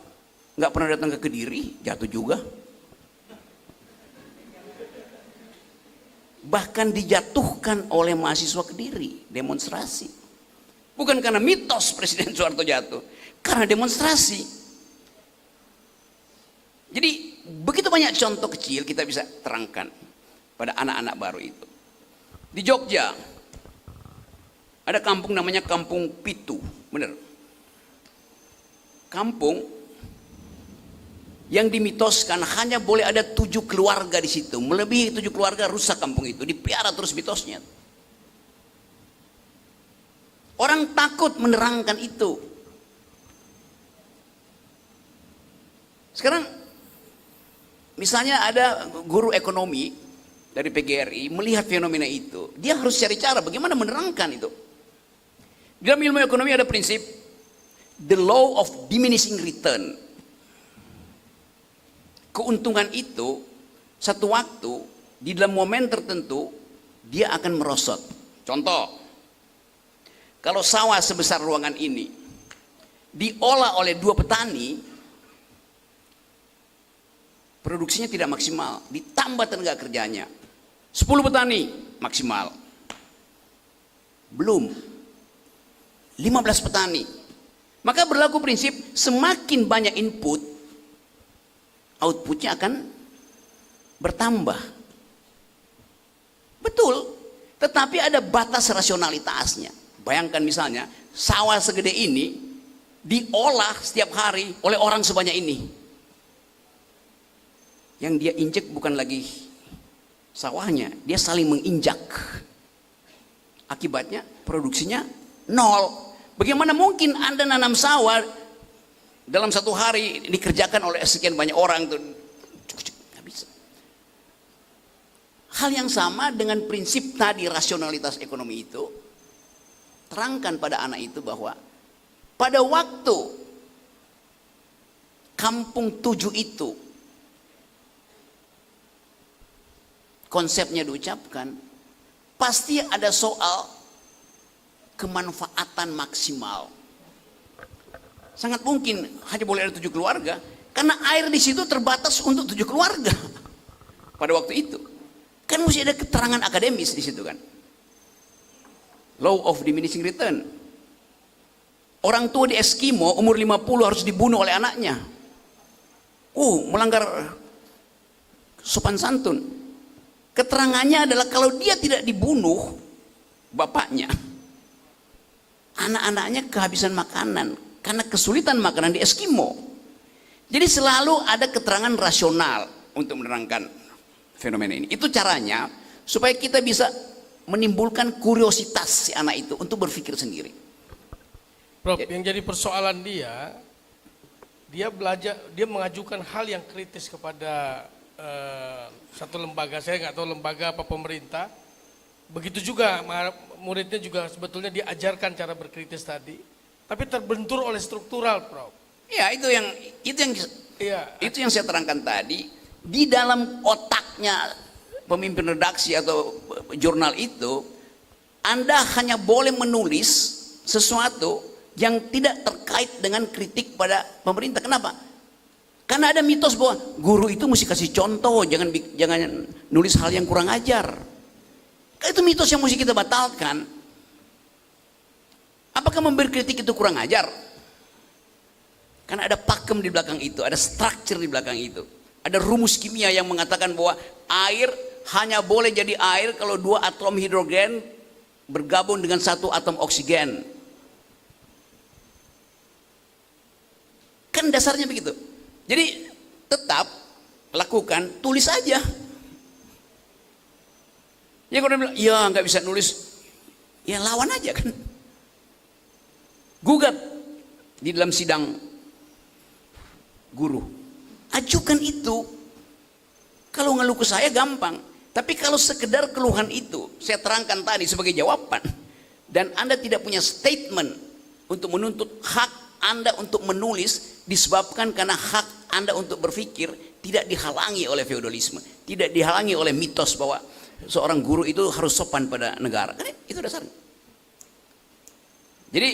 nggak pernah datang ke Kediri, jatuh juga. Bahkan dijatuhkan oleh mahasiswa Kediri, demonstrasi. Bukan karena mitos Presiden Soeharto jatuh, karena demonstrasi. Jadi begitu banyak contoh kecil kita bisa terangkan pada anak-anak baru itu. Di Jogja ada kampung namanya Kampung Pitu, benar. Kampung yang dimitoskan hanya boleh ada 7 keluarga di situ. Melebihi 7 keluarga rusak kampung itu, dipelihara terus mitosnya. Orang takut menerangkan itu. Sekarang misalnya ada guru ekonomi dari PGRI melihat fenomena itu, dia harus cari cara bagaimana menerangkan itu. Dalam ilmu ekonomi ada prinsip the law of diminishing return. Keuntungan itu satu waktu di dalam momen tertentu dia akan merosot. Contoh, kalau sawah sebesar ruangan ini diolah oleh 2 petani, produksinya tidak maksimal, ditambah tenaga kerjanya 10 petani maksimal, belum 15 petani, maka berlaku prinsip semakin banyak input, outputnya akan bertambah. Betul, tetapi ada batas rasionalitasnya. Bayangkan misalnya sawah segede ini diolah setiap hari oleh orang sebanyak ini. Yang dia injek bukan lagi sawahnya, dia saling menginjak. Akibatnya produksinya nol. Bagaimana mungkin Anda nanam sawah dalam satu hari dikerjakan oleh sekian banyak orang tuh? Nggak bisa. Hal yang sama dengan prinsip tadi rasionalitas ekonomi itu, terangkan pada anak itu bahwa pada waktu kampung 7 itu konsepnya diucapkan, pasti ada soal kemanfaatan maksimal. Sangat mungkin hanya boleh ada 7 keluarga, karena air di situ terbatas untuk 7 keluarga. Pada waktu itu, kan mesti ada keterangan akademis di situ kan. Law of diminishing return. Orang tua di Eskimo umur 50 harus dibunuh oleh anaknya. Melanggar sopan santun. Keterangannya adalah kalau dia tidak dibunuh bapaknya, anak-anaknya kehabisan makanan karena kesulitan makanan di Eskimo. Jadi selalu ada keterangan rasional untuk menerangkan fenomena ini. Itu caranya supaya kita bisa menimbulkan kuriositas si anak itu untuk berpikir sendiri. Prof, yang jadi persoalan dia belajar, dia mengajukan hal yang kritis kepada satu lembaga, saya nggak tahu lembaga apa pemerintah. Begitu juga muridnya juga sebetulnya diajarkan cara berkritis tadi, tapi terbentur oleh struktural, Prof. Ya, itu yang saya terangkan tadi. Di dalam otaknya pemimpin redaksi atau jurnal itu, Anda hanya boleh menulis sesuatu yang tidak terkait dengan kritik pada pemerintah. Kenapa? Karena ada mitos bahwa guru itu mesti kasih contoh, jangan nulis hal yang kurang ajar. Itu mitos yang mesti kita batalkan. Apakah memberi kritik itu kurang ajar? Karena ada pakem di belakang itu, ada structure di belakang itu. Ada rumus kimia yang mengatakan bahwa air hanya boleh jadi air kalau 2 atom hidrogen bergabung dengan 1 atom oksigen. Kan dasarnya begitu. Jadi tetap lakukan, tulis aja. Ya kalau dia bilang, ya nggak bisa nulis, ya lawan aja kan. Gugat di dalam sidang guru. Ajukan itu. Kalau ngeluh ke saya gampang. Tapi kalau sekedar keluhan itu, saya terangkan tadi sebagai jawaban. Dan Anda tidak punya statement untuk menuntut hak Anda untuk menulis disebabkan karena hak Anda untuk berpikir tidak dihalangi oleh feodalisme, tidak dihalangi oleh mitos bahwa seorang guru itu harus sopan pada negara. Kan itu dasarnya. Jadi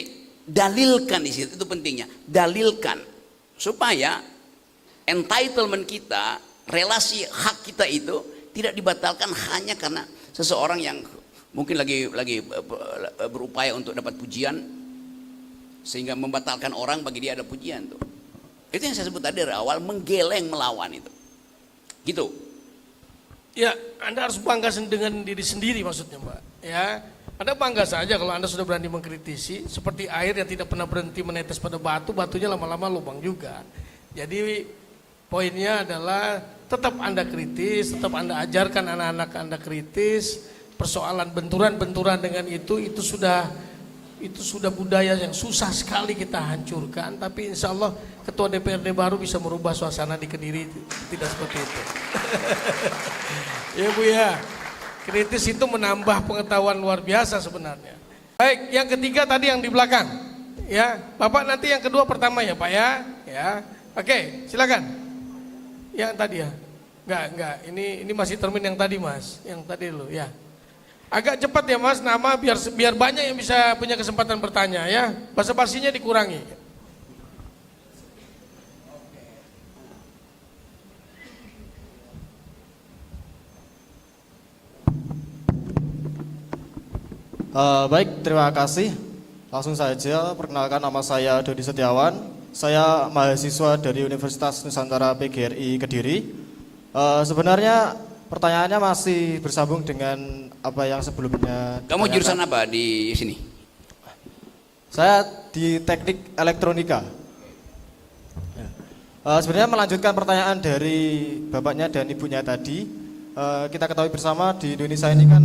dalilkan di situ, itu pentingnya. Dalilkan supaya entitlement kita, relasi hak kita itu tidak dibatalkan hanya karena seseorang yang mungkin lagi berupaya untuk dapat pujian sehingga membatalkan orang bagi dia ada pujian tuh. Itu yang saya sebut tadi dari awal, menggeleng melawan itu. Gitu. Ya, Anda harus bangga dengan diri sendiri maksudnya, Mbak. Ya, Anda bangga saja kalau Anda sudah berani mengkritisi, seperti air yang tidak pernah berhenti menetes pada batu, batunya lama-lama lubang juga. Jadi poinnya adalah tetap Anda kritis, tetap Anda ajarkan anak-anak Anda kritis. Persoalan benturan-benturan dengan itu sudah itu sudah budaya yang susah sekali kita hancurkan, tapi insya Allah ketua DPRD baru bisa merubah suasana di Kediri tidak seperti itu. Ya Bu ya, kritis itu menambah pengetahuan luar biasa sebenarnya. Baik, yang ketiga tadi yang di belakang, ya Bapak nanti yang kedua pertama ya Pak ya, ya. Oke, silakan. Yang tadi ya, enggak, ini masih termin yang tadi Mas, yang tadi dulu ya. Agak cepat ya Mas, nama biar banyak yang bisa punya kesempatan bertanya ya. Basa-basinya dikurangi. Baik, terima kasih. Langsung saja, perkenalkan nama saya Dodi Setiawan. Saya mahasiswa dari Universitas Nusantara PGRI Kediri. Sebenarnya pertanyaannya masih bersambung dengan apa yang sebelumnya. Kamu jurusan apa di sini? Saya di Teknik Elektronika. Sebenarnya melanjutkan pertanyaan dari bapaknya dan ibunya tadi. Kita ketahui bersama di Indonesia ini kan,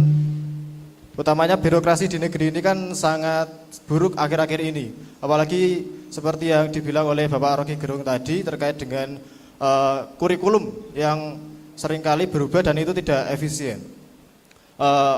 utamanya birokrasi di negeri ini kan sangat buruk akhir-akhir ini. Apalagi seperti yang dibilang oleh Bapak Rocky Gerung tadi terkait dengan kurikulum yang seringkali berubah dan itu tidak efisien.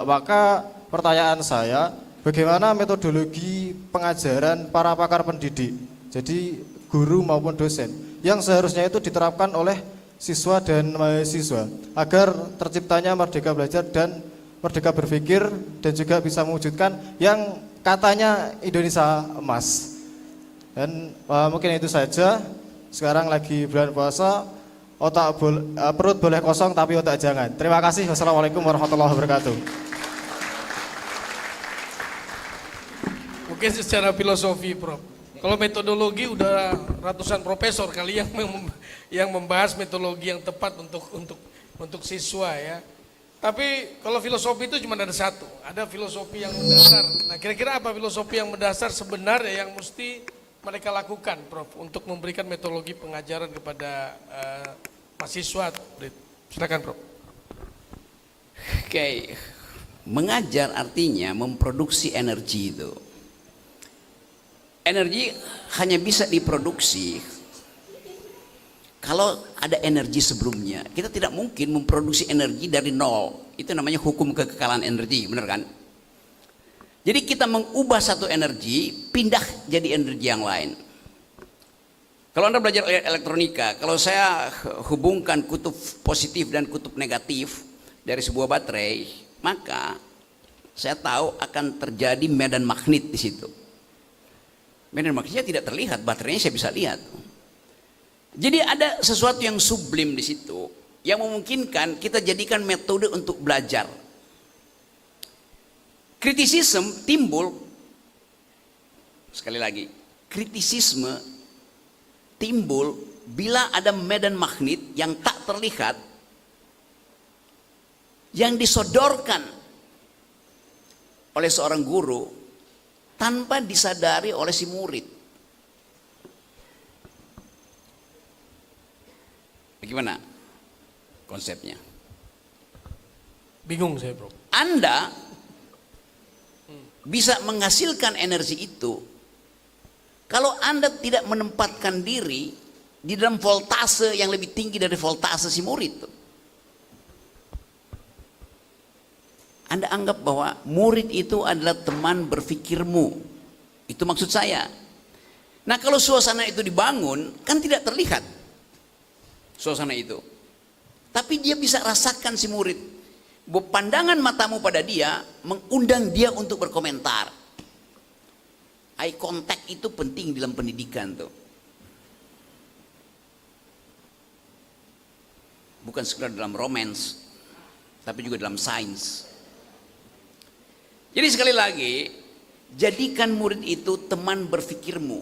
Maka pertanyaan saya, bagaimana metodologi pengajaran para pakar pendidik, jadi guru maupun dosen, yang seharusnya itu diterapkan oleh siswa dan mahasiswa agar terciptanya merdeka belajar dan merdeka berpikir dan juga bisa mewujudkan yang katanya Indonesia emas. Dan mungkin itu saja. Sekarang lagi bulan puasa, perut boleh kosong tapi otak jangan. Terima kasih. Wassalamualaikum warahmatullahi wabarakatuh. Mungkin secara filosofi Prof. Kalau metodologi udah ratusan profesor kali yang membahas metodologi yang tepat untuk siswa ya. Tapi kalau filosofi itu cuma ada satu, ada filosofi yang mendasar. Nah kira-kira apa filosofi yang mendasar sebenarnya yang mesti mereka lakukan Prof untuk memberikan metodologi pengajaran kepada mahasiswa? Silakan Prof. Oke, mengajar artinya memproduksi energi itu. Energi hanya bisa diproduksi kalau ada energi sebelumnya. Kita tidak mungkin memproduksi energi dari nol. Itu namanya hukum kekekalan energi, benar kan? Jadi kita mengubah satu energi, pindah jadi energi yang lain. Kalau Anda belajar elektronika, kalau saya hubungkan kutub positif dan kutub negatif dari sebuah baterai, maka saya tahu akan terjadi medan magnet di situ. Medan magnetnya tidak terlihat, baterainya saya bisa lihat. Jadi ada sesuatu yang sublim di situ yang memungkinkan kita jadikan metode untuk belajar. Kritisisme timbul, sekali lagi, kritisisme timbul bila ada medan magnet yang tak terlihat yang disodorkan oleh seorang guru tanpa disadari oleh si murid. Bagaimana konsepnya? Bingung saya Bro. Anda bisa menghasilkan energi itu kalau Anda tidak menempatkan diri di dalam voltase yang lebih tinggi dari voltase si murid. Anda anggap bahwa murid itu adalah teman berfikirmu. Itu maksud saya. Nah kalau suasana itu dibangun, kan tidak terlihat suasana itu. Tapi dia bisa rasakan si murid. Bahwa pandangan matamu pada dia mengundang dia untuk berkomentar. Eye contact itu penting dalam pendidikan tuh. Bukan sekedar dalam romance, tapi juga dalam sains. Jadi sekali lagi, jadikan murid itu teman berfikirmu.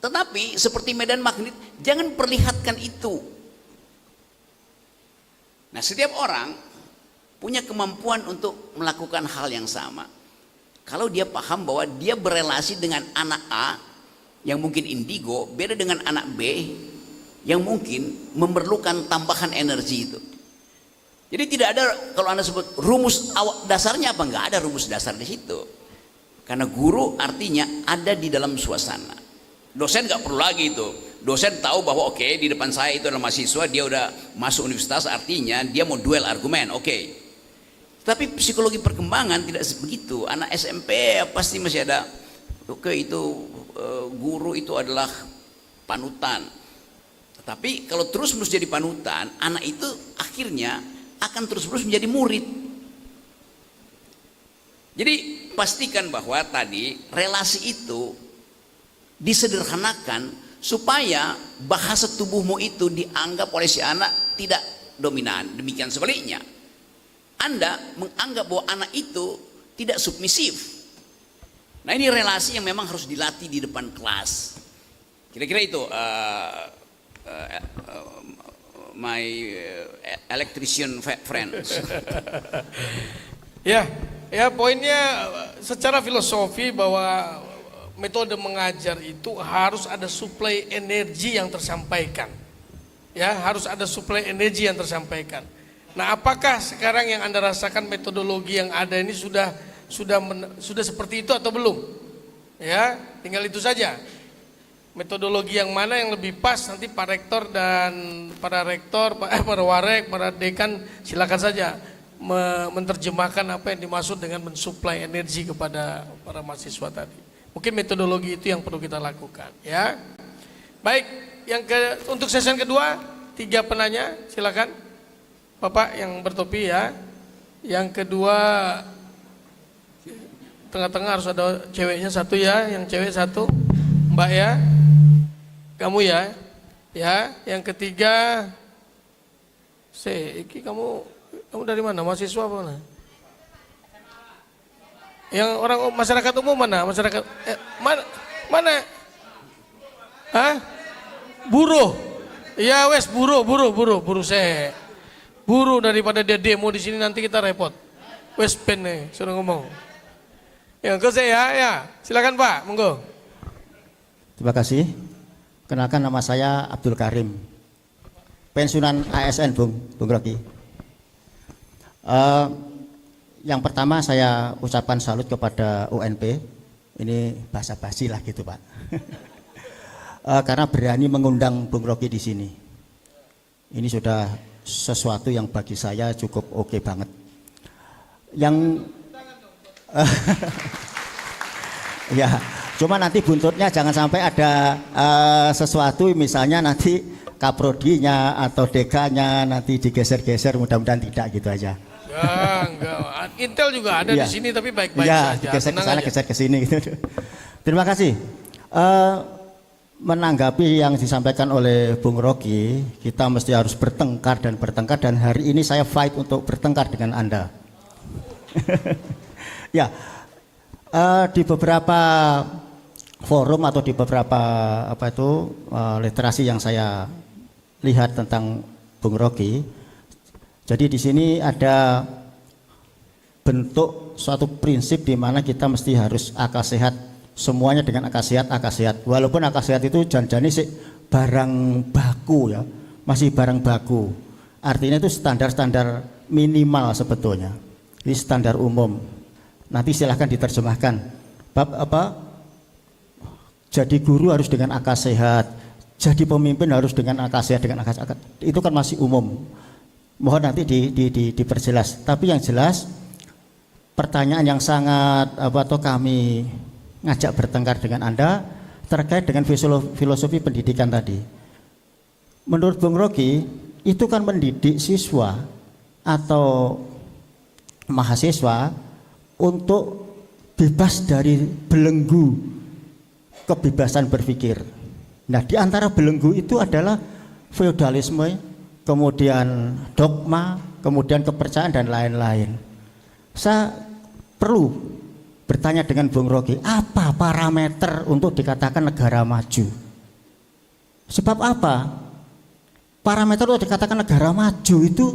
Tetapi seperti medan magnet, jangan perlihatkan itu. Nah setiap orang punya kemampuan untuk melakukan hal yang sama. Kalau dia paham bahwa dia berelasi dengan anak A yang mungkin indigo, beda dengan anak B yang mungkin memerlukan tambahan energi itu. Jadi tidak ada, kalau Anda sebut rumus dasarnya apa, enggak ada rumus dasar di situ. Karena guru artinya ada di dalam suasana. Dosen nggak perlu lagi itu. Dosen tahu bahwa oke, di depan saya itu adalah mahasiswa, dia udah masuk universitas, artinya dia mau duel argumen, oke. Tapi psikologi perkembangan tidak begitu. Anak SMP pasti masih ada, oke, itu guru itu adalah panutan. Tapi kalau terus-menerus jadi panutan, anak itu akhirnya akan terus-menerus menjadi murid. Jadi pastikan bahwa tadi relasi itu disederhanakan supaya bahasa tubuhmu itu dianggap oleh si anak tidak dominan. Demikian sebaliknya, Anda menganggap bahwa anak itu tidak submisif. Nah, ini relasi yang memang harus dilatih di depan kelas. Kira-kira itu my electrician friends. Ya poinnya secara filosofi bahwa metode mengajar itu harus ada suplai energi yang tersampaikan. Ya, harus ada suplai energi yang tersampaikan. Nah, apakah sekarang yang Anda rasakan metodologi yang ada ini sudah seperti itu atau belum? Ya, tinggal itu saja. Metodologi yang mana yang lebih pas, nanti Pak Rektor dan para rektor, para warek, para dekan silakan saja menerjemahkan apa yang dimaksud dengan mensuplai energi kepada para mahasiswa tadi. Mungkin metodologi itu yang perlu kita lakukan, ya. Baik, untuk sesi kedua 3 penanya, silakan. Bapak yang bertopi ya. Yang kedua tengah-tengah harus ada ceweknya 1 ya, yang cewek 1. Mbak ya. Kamu ya. Ya, yang ketiga iki kamu dari mana? Mahasiswa apa mana? Yang orang masyarakat umum mana? Masyarakat mana? Hah? Buruh. Ya wes buruh saya. Buruh daripada dia demo di sini nanti kita repot. Wes pen nih, suruh ngomong. Yang ke saya ya. Silakan Pak, monggo. Terima kasih. Kenalkan, nama saya Abdul Karim. Pensiunan ASN Bung Rocky. Yang pertama saya ucapkan salut kepada UNP. Ini basa-basi lah gitu Pak. Karena berani mengundang Bung Rocky di sini. Ini sudah sesuatu yang bagi saya cukup oke banget. Yang ya, cuma nanti buntutnya jangan sampai ada sesuatu, misalnya nanti kaprodinya atau dekanya nanti digeser-geser, mudah-mudahan tidak gitu aja. Ya, enggak. Intel juga ada ya. Di sini tapi baik-baik ya, saja. Geser ke sana, geser ke sini gitu. Terima kasih. Menanggapi yang disampaikan oleh Bung Rocky, kita mesti harus bertengkar dan hari ini saya fight untuk bertengkar dengan Anda. Ya, di beberapa forum atau di beberapa literasi yang saya lihat tentang Bung Rocky, jadi di sini ada bentuk suatu prinsip di mana kita mesti harus akal sehat, semuanya dengan akal sehat. Walaupun akal sehat itu janjani sih barang baku ya, masih barang baku. Artinya itu standar-standar minimal sebetulnya. Ini standar umum. Nanti silahkan diterjemahkan. Bab apa? Jadi guru harus dengan akal sehat. Jadi pemimpin harus dengan akal sehat, dengan akal sehat. Itu kan masih umum. Mohon nanti diperjelas. Tapi yang jelas pertanyaan yang sangat kami ngajak bertengkar dengan Anda terkait dengan filosofi pendidikan tadi. Menurut Bung Rocky, itu kan mendidik siswa atau mahasiswa untuk bebas dari belenggu kebebasan berpikir. Nah, di antara belenggu itu adalah feodalisme, kemudian dogma, kemudian kepercayaan dan lain-lain. Saya perlu bertanya dengan Bung Rocky, apa parameter untuk dikatakan negara maju? Sebab apa? Parameter untuk dikatakan negara maju itu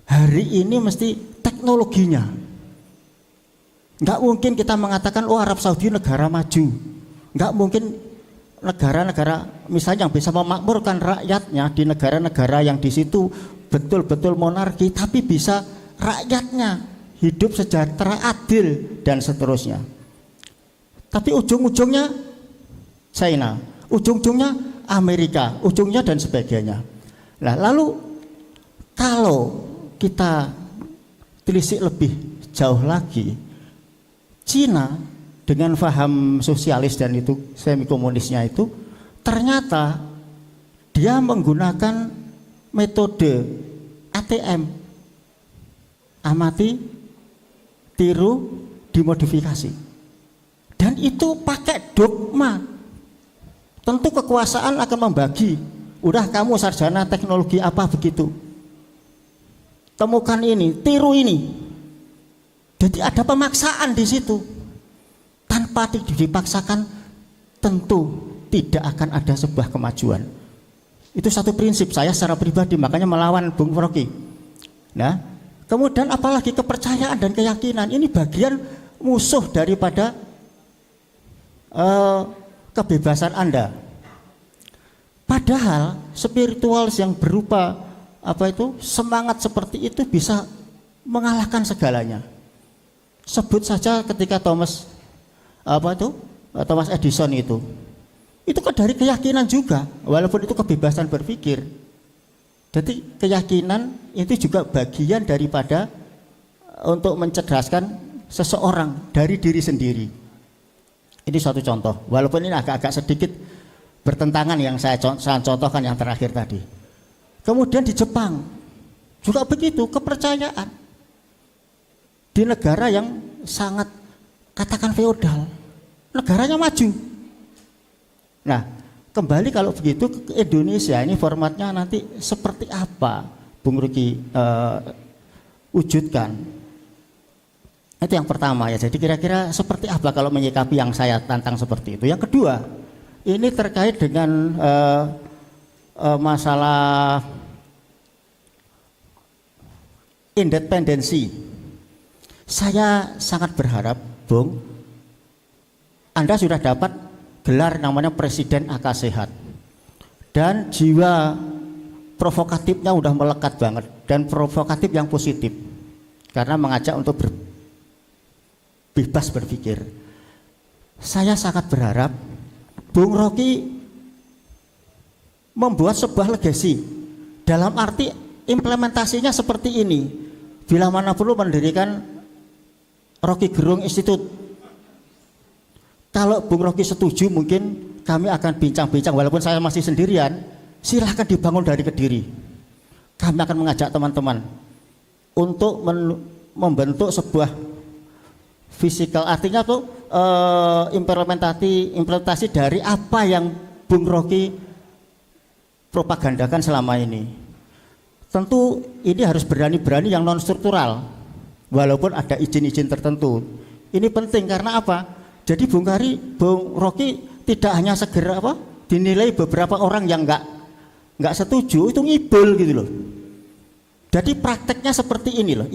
hari ini mesti teknologinya. Enggak mungkin kita mengatakan Arab Saudi negara maju. Enggak mungkin negara-negara misalnya yang bisa memakmurkan rakyatnya di negara-negara yang di situ betul-betul monarki, tapi bisa rakyatnya hidup sejahtera, adil, dan seterusnya. Tapi ujung-ujungnya China, ujung-ujungnya Amerika, ujungnya dan sebagainya. Nah, lalu kalau kita telisik lebih jauh lagi, Cina dengan paham sosialis dan itu semi komunisnya itu ternyata dia menggunakan metode ATM, amati, tiru, dimodifikasi, dan itu pakai dogma. Tentu kekuasaan akan membagi, udah kamu sarjana teknologi apa begitu, temukan ini, tiru ini. Jadi ada pemaksaan di situ. Tanpa dipaksakan tentu tidak akan ada sebuah kemajuan. Itu satu prinsip saya secara pribadi, makanya melawan Bung Rocky. Nah, kemudian apalagi kepercayaan dan keyakinan, ini bagian musuh daripada kebebasan Anda. Padahal spiritual yang berupa semangat seperti itu bisa mengalahkan segalanya. Sebut saja ketika Thomas Edison itu kan dari keyakinan juga, walaupun itu kebebasan berpikir. Jadi keyakinan itu juga bagian daripada untuk mencerdaskan seseorang dari diri sendiri. Ini suatu contoh, walaupun ini agak-agak sedikit bertentangan yang saya contohkan yang terakhir tadi. Kemudian di Jepang juga begitu, kepercayaan di negara yang sangat katakan feodal, negaranya maju. Nah, kembali kalau begitu ke Indonesia, ini formatnya nanti seperti apa Bung Ruki wujudkan. Itu yang pertama ya. Jadi kira-kira seperti apa kalau menyikapi yang saya tantang seperti itu. Yang kedua, ini terkait dengan masalah independensi. Saya sangat berharap, Bung, Anda sudah dapat gelar namanya Presiden Akal Sehat, dan jiwa provokatifnya udah melekat banget, dan provokatif yang positif karena mengajak untuk bebas berpikir. Saya sangat berharap Bung Rocky membuat sebuah legasi, dalam arti implementasinya seperti ini. Bila mana perlu mendirikan Rocky Gerung Institute. Kalau Bung Rocky setuju, mungkin kami akan bincang-bincang, walaupun saya masih sendirian. Silahkan dibangun dari Kediri. Kami akan mengajak teman-teman untuk membentuk sebuah fisikal, artinya tuh implementasi dari apa yang Bung Rocky propagandakan selama ini. Tentu ini harus berani-berani yang non struktural, walaupun ada izin-izin tertentu. Ini penting karena apa? Jadi Bung Rocky tidak hanya segera dinilai beberapa orang yang nggak setuju itu ngibul gitu loh. Jadi prakteknya seperti ini loh.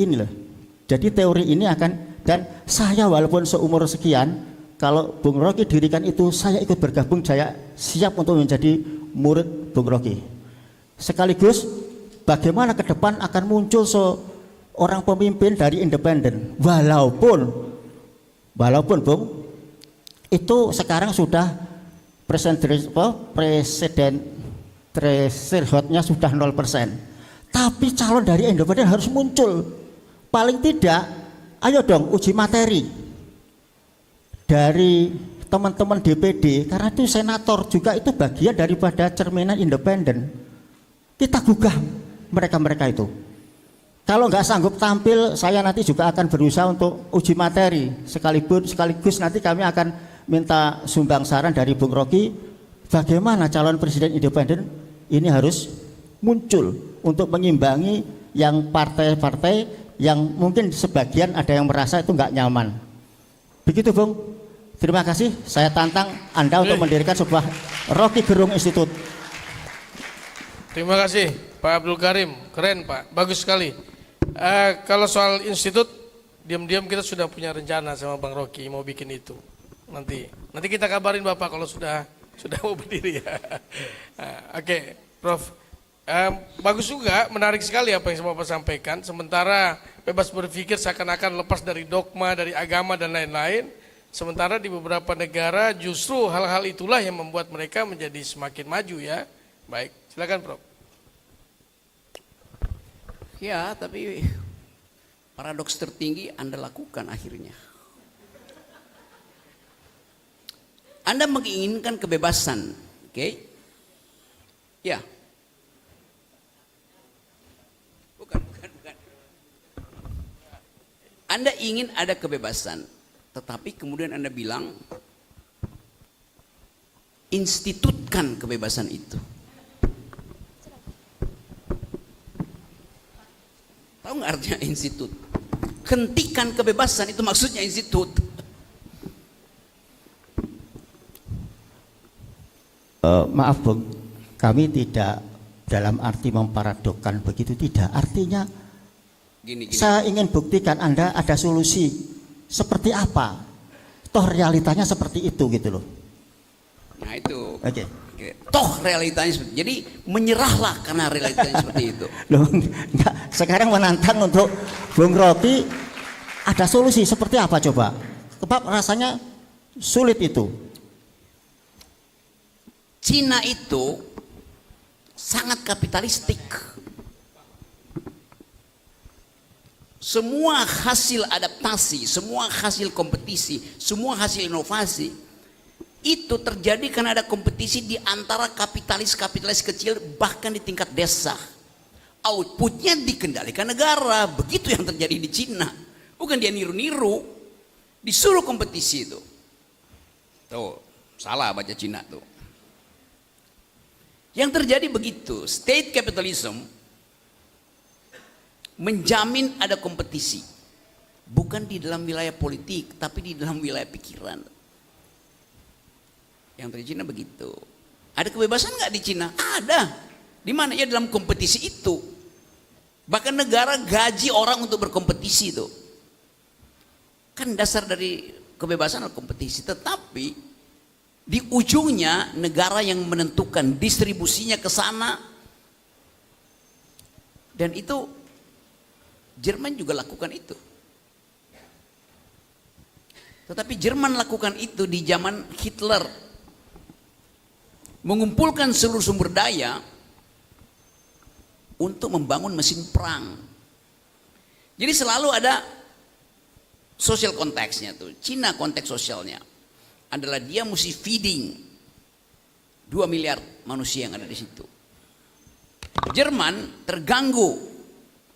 Jadi teori ini akan, dan saya walaupun seumur sekian, kalau Bung Rocky dirikan itu saya ikut bergabung, saya siap untuk menjadi murid Bung Rocky. Sekaligus bagaimana ke depan akan muncul seorang pemimpin dari independen, walaupun Bung, itu sekarang sudah presiden thresholdnya sudah 0%. Tapi calon dari independen harus muncul. Paling tidak, ayo dong uji materi dari teman-teman DPD, karena itu senator juga itu bagian daripada cerminan independen. Kita gugah mereka-mereka itu. Kalau nggak sanggup tampil, saya nanti juga akan berusaha untuk uji materi. Sekaligus nanti kami akan minta sumbang saran dari Bung Rocky, bagaimana calon presiden independen ini harus muncul untuk mengimbangi yang partai-partai yang mungkin sebagian ada yang merasa itu nggak nyaman. Begitu Bung. Terima kasih. Saya tantang Anda untuk mendirikan sebuah Rocky Gerung Institute. Terima kasih Pak Abdul Karim, keren Pak, bagus sekali. Kalau soal institut, diam-diam kita sudah punya rencana sama Bang Rocky mau bikin itu. Nanti kita kabarin Bapak kalau sudah mau berdiri ya. Oke, Prof. Bagus juga, menarik sekali apa yang Bapak sampaikan. Sementara bebas berpikir seakan-akan lepas dari dogma, dari agama dan lain-lain. Sementara di beberapa negara justru hal-hal itulah yang membuat mereka menjadi semakin maju ya. Baik, silakan Prof. Ya, tapi paradoks tertinggi Anda lakukan akhirnya. Anda menginginkan kebebasan, oke? Ya. Bukan. Anda ingin ada kebebasan, tetapi kemudian Anda bilang, institutkan kebebasan itu. Tahu nggak artinya institut? Hentikan kebebasan, itu maksudnya institut. Maaf Bung, kami tidak dalam arti memparadokkan begitu, tidak. Artinya Gini. saya ingin buktikan Anda ada solusi seperti apa. Toh realitanya seperti itu gitu loh. Nah itu. Oke. Toh realitanya seperti. Jadi menyerahlah karena realitanya seperti itu. Loh, enggak. Sekarang menantang untuk Bung Rocky, ada solusi seperti apa coba? Sebab rasanya sulit itu. Cina itu sangat kapitalistik. Semua hasil adaptasi, semua hasil kompetisi, semua hasil inovasi itu terjadi karena ada kompetisi di antara kapitalis-kapitalis kecil, bahkan di tingkat desa. Outputnya dikendalikan negara. Begitu yang terjadi di Cina. Bukan dia niru-niru, disuruh kompetisi itu. Tuh, salah baca Cina tuh. Yang terjadi begitu, state capitalism menjamin ada kompetisi. Bukan di dalam wilayah politik, tapi di dalam wilayah pikiran. Yang terjadi di Cina begitu. Ada kebebasan nggak di Cina? Ada. Di mana ya dalam kompetisi itu. Bahkan negara gaji orang untuk berkompetisi itu. Kan dasar dari kebebasan adalah kompetisi. Tetapi di ujungnya negara yang menentukan distribusinya ke sana. Dan itu Jerman juga lakukan itu. Tetapi Jerman lakukan itu di zaman Hitler. Mengumpulkan seluruh sumber daya untuk membangun mesin perang. Jadi selalu ada social konteksnya tuh. Cina konteks sosialnya adalah dia mesti feeding 2 miliar manusia yang ada di situ. Jerman terganggu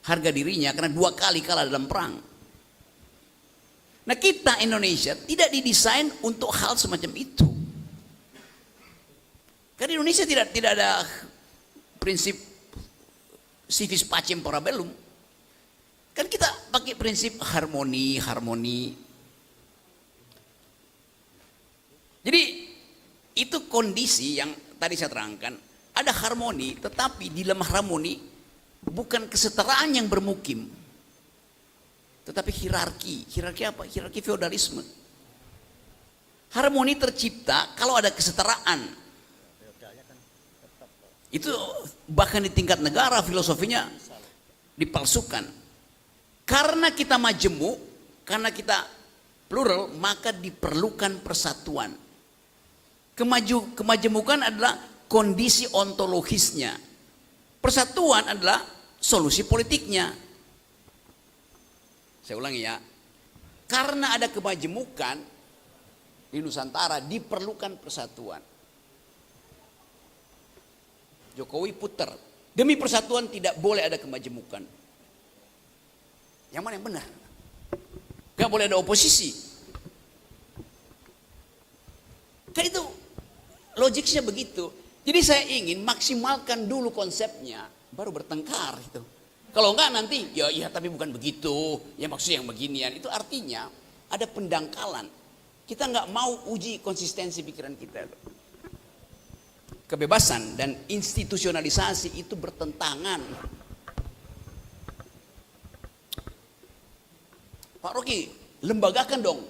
harga dirinya karena 2 kali kalah dalam perang. Nah kita Indonesia tidak didesain untuk hal semacam itu. Karena Indonesia tidak ada prinsip civis pacem para bellum. Kan kita pakai prinsip harmoni. Jadi itu kondisi yang tadi saya terangkan. Ada harmoni, tetapi di dalam harmoni bukan kesetaraan yang bermukim, tetapi hierarki. Hierarki apa? Hierarki feodalisme. Harmoni tercipta kalau ada kesetaraan. Itu bahkan di tingkat negara filosofinya dipalsukan. Karena kita majemuk, karena kita plural, maka diperlukan persatuan. Kemajemukan adalah kondisi ontologisnya. Persatuan adalah solusi politiknya. Saya ulangi ya. Karena ada kemajemukan di Nusantara diperlukan persatuan. Jokowi putar. Demi persatuan tidak boleh ada kemajemukan. Yang mana yang benar? Gak boleh ada oposisi. Kan itu logiknya begitu. Jadi saya ingin maksimalkan dulu konsepnya, baru bertengkar itu. Kalau enggak nanti, ya tapi bukan begitu, ya maksudnya yang beginian. Itu artinya ada pendangkalan. Kita nggak mau uji konsistensi pikiran kita. Kebebasan dan institusionalisasi itu bertentangan. Pak Rocky, lembagakan dong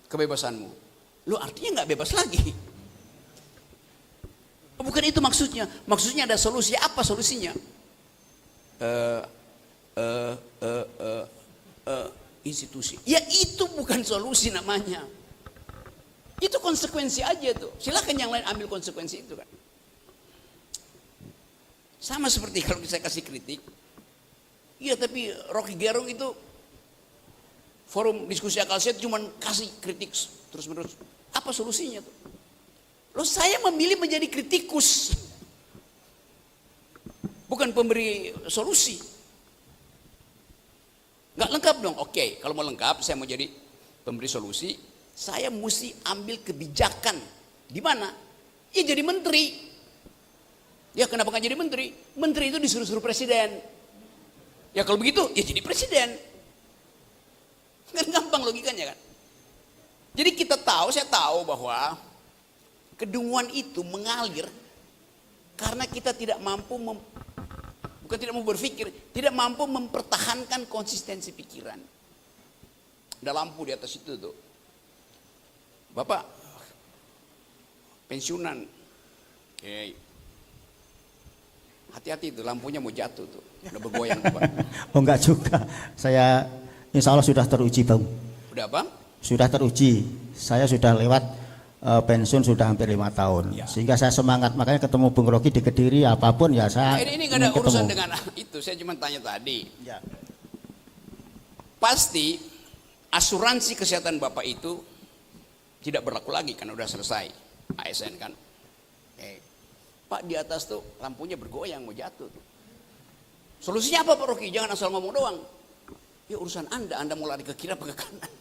kebebasanmu. Lo artinya nggak bebas lagi. bukan itu maksudnya. Maksudnya ada solusi. Apa solusinya? Institusi. Ya itu bukan solusi namanya. Itu konsekuensi aja tuh. Silakan yang lain ambil konsekuensi itu kan. Sama seperti kalau saya kasih kritik. Iya tapi Rocky Gerung itu forum diskusi akal sehat cuma kasih kritik terus menerus. Apa solusinya tuh? Loh saya memilih menjadi kritikus. Bukan pemberi solusi. Nggak lengkap dong. Oke, kalau mau lengkap saya mau jadi pemberi solusi. Saya mesti ambil kebijakan. Di mana? Ya jadi menteri. Ya kenapa nggak jadi menteri? Menteri itu disuruh-suruh presiden. Ya kalau begitu, ya jadi presiden. Kan gampang logikanya kan. Jadi saya tahu bahwa kedunguan itu mengalir karena kita tidak mampu, bukan tidak mau berpikir, tidak mampu mempertahankan konsistensi pikiran. Ada lampu di atas itu tuh. Bapak, pensiunan. Oke. Hati-hati tuh, lampunya mau jatuh tuh. Udah bergoyang Bapak. Oh enggak juga. Saya insya Allah sudah teruji Bang. Udah apa? Sudah teruji. Saya sudah lewat pensiun sudah hampir 5 tahun. Ya. Sehingga saya semangat. Makanya ketemu Bung Rocky di Kediri apapun ya saya Ini nggak ada ingin urusan ketemu. dengan itu. Saya cuma tanya tadi. Ya. Pasti asuransi kesehatan Bapak itu tidak berlaku lagi kan udah selesai. ASN kan. Pak di atas tuh lampunya bergoyang mau jatuh tuh. Solusinya apa Pak Rocky? Jangan asal ngomong doang. Ya urusan Anda mau lari ke kiri apa ke kanan.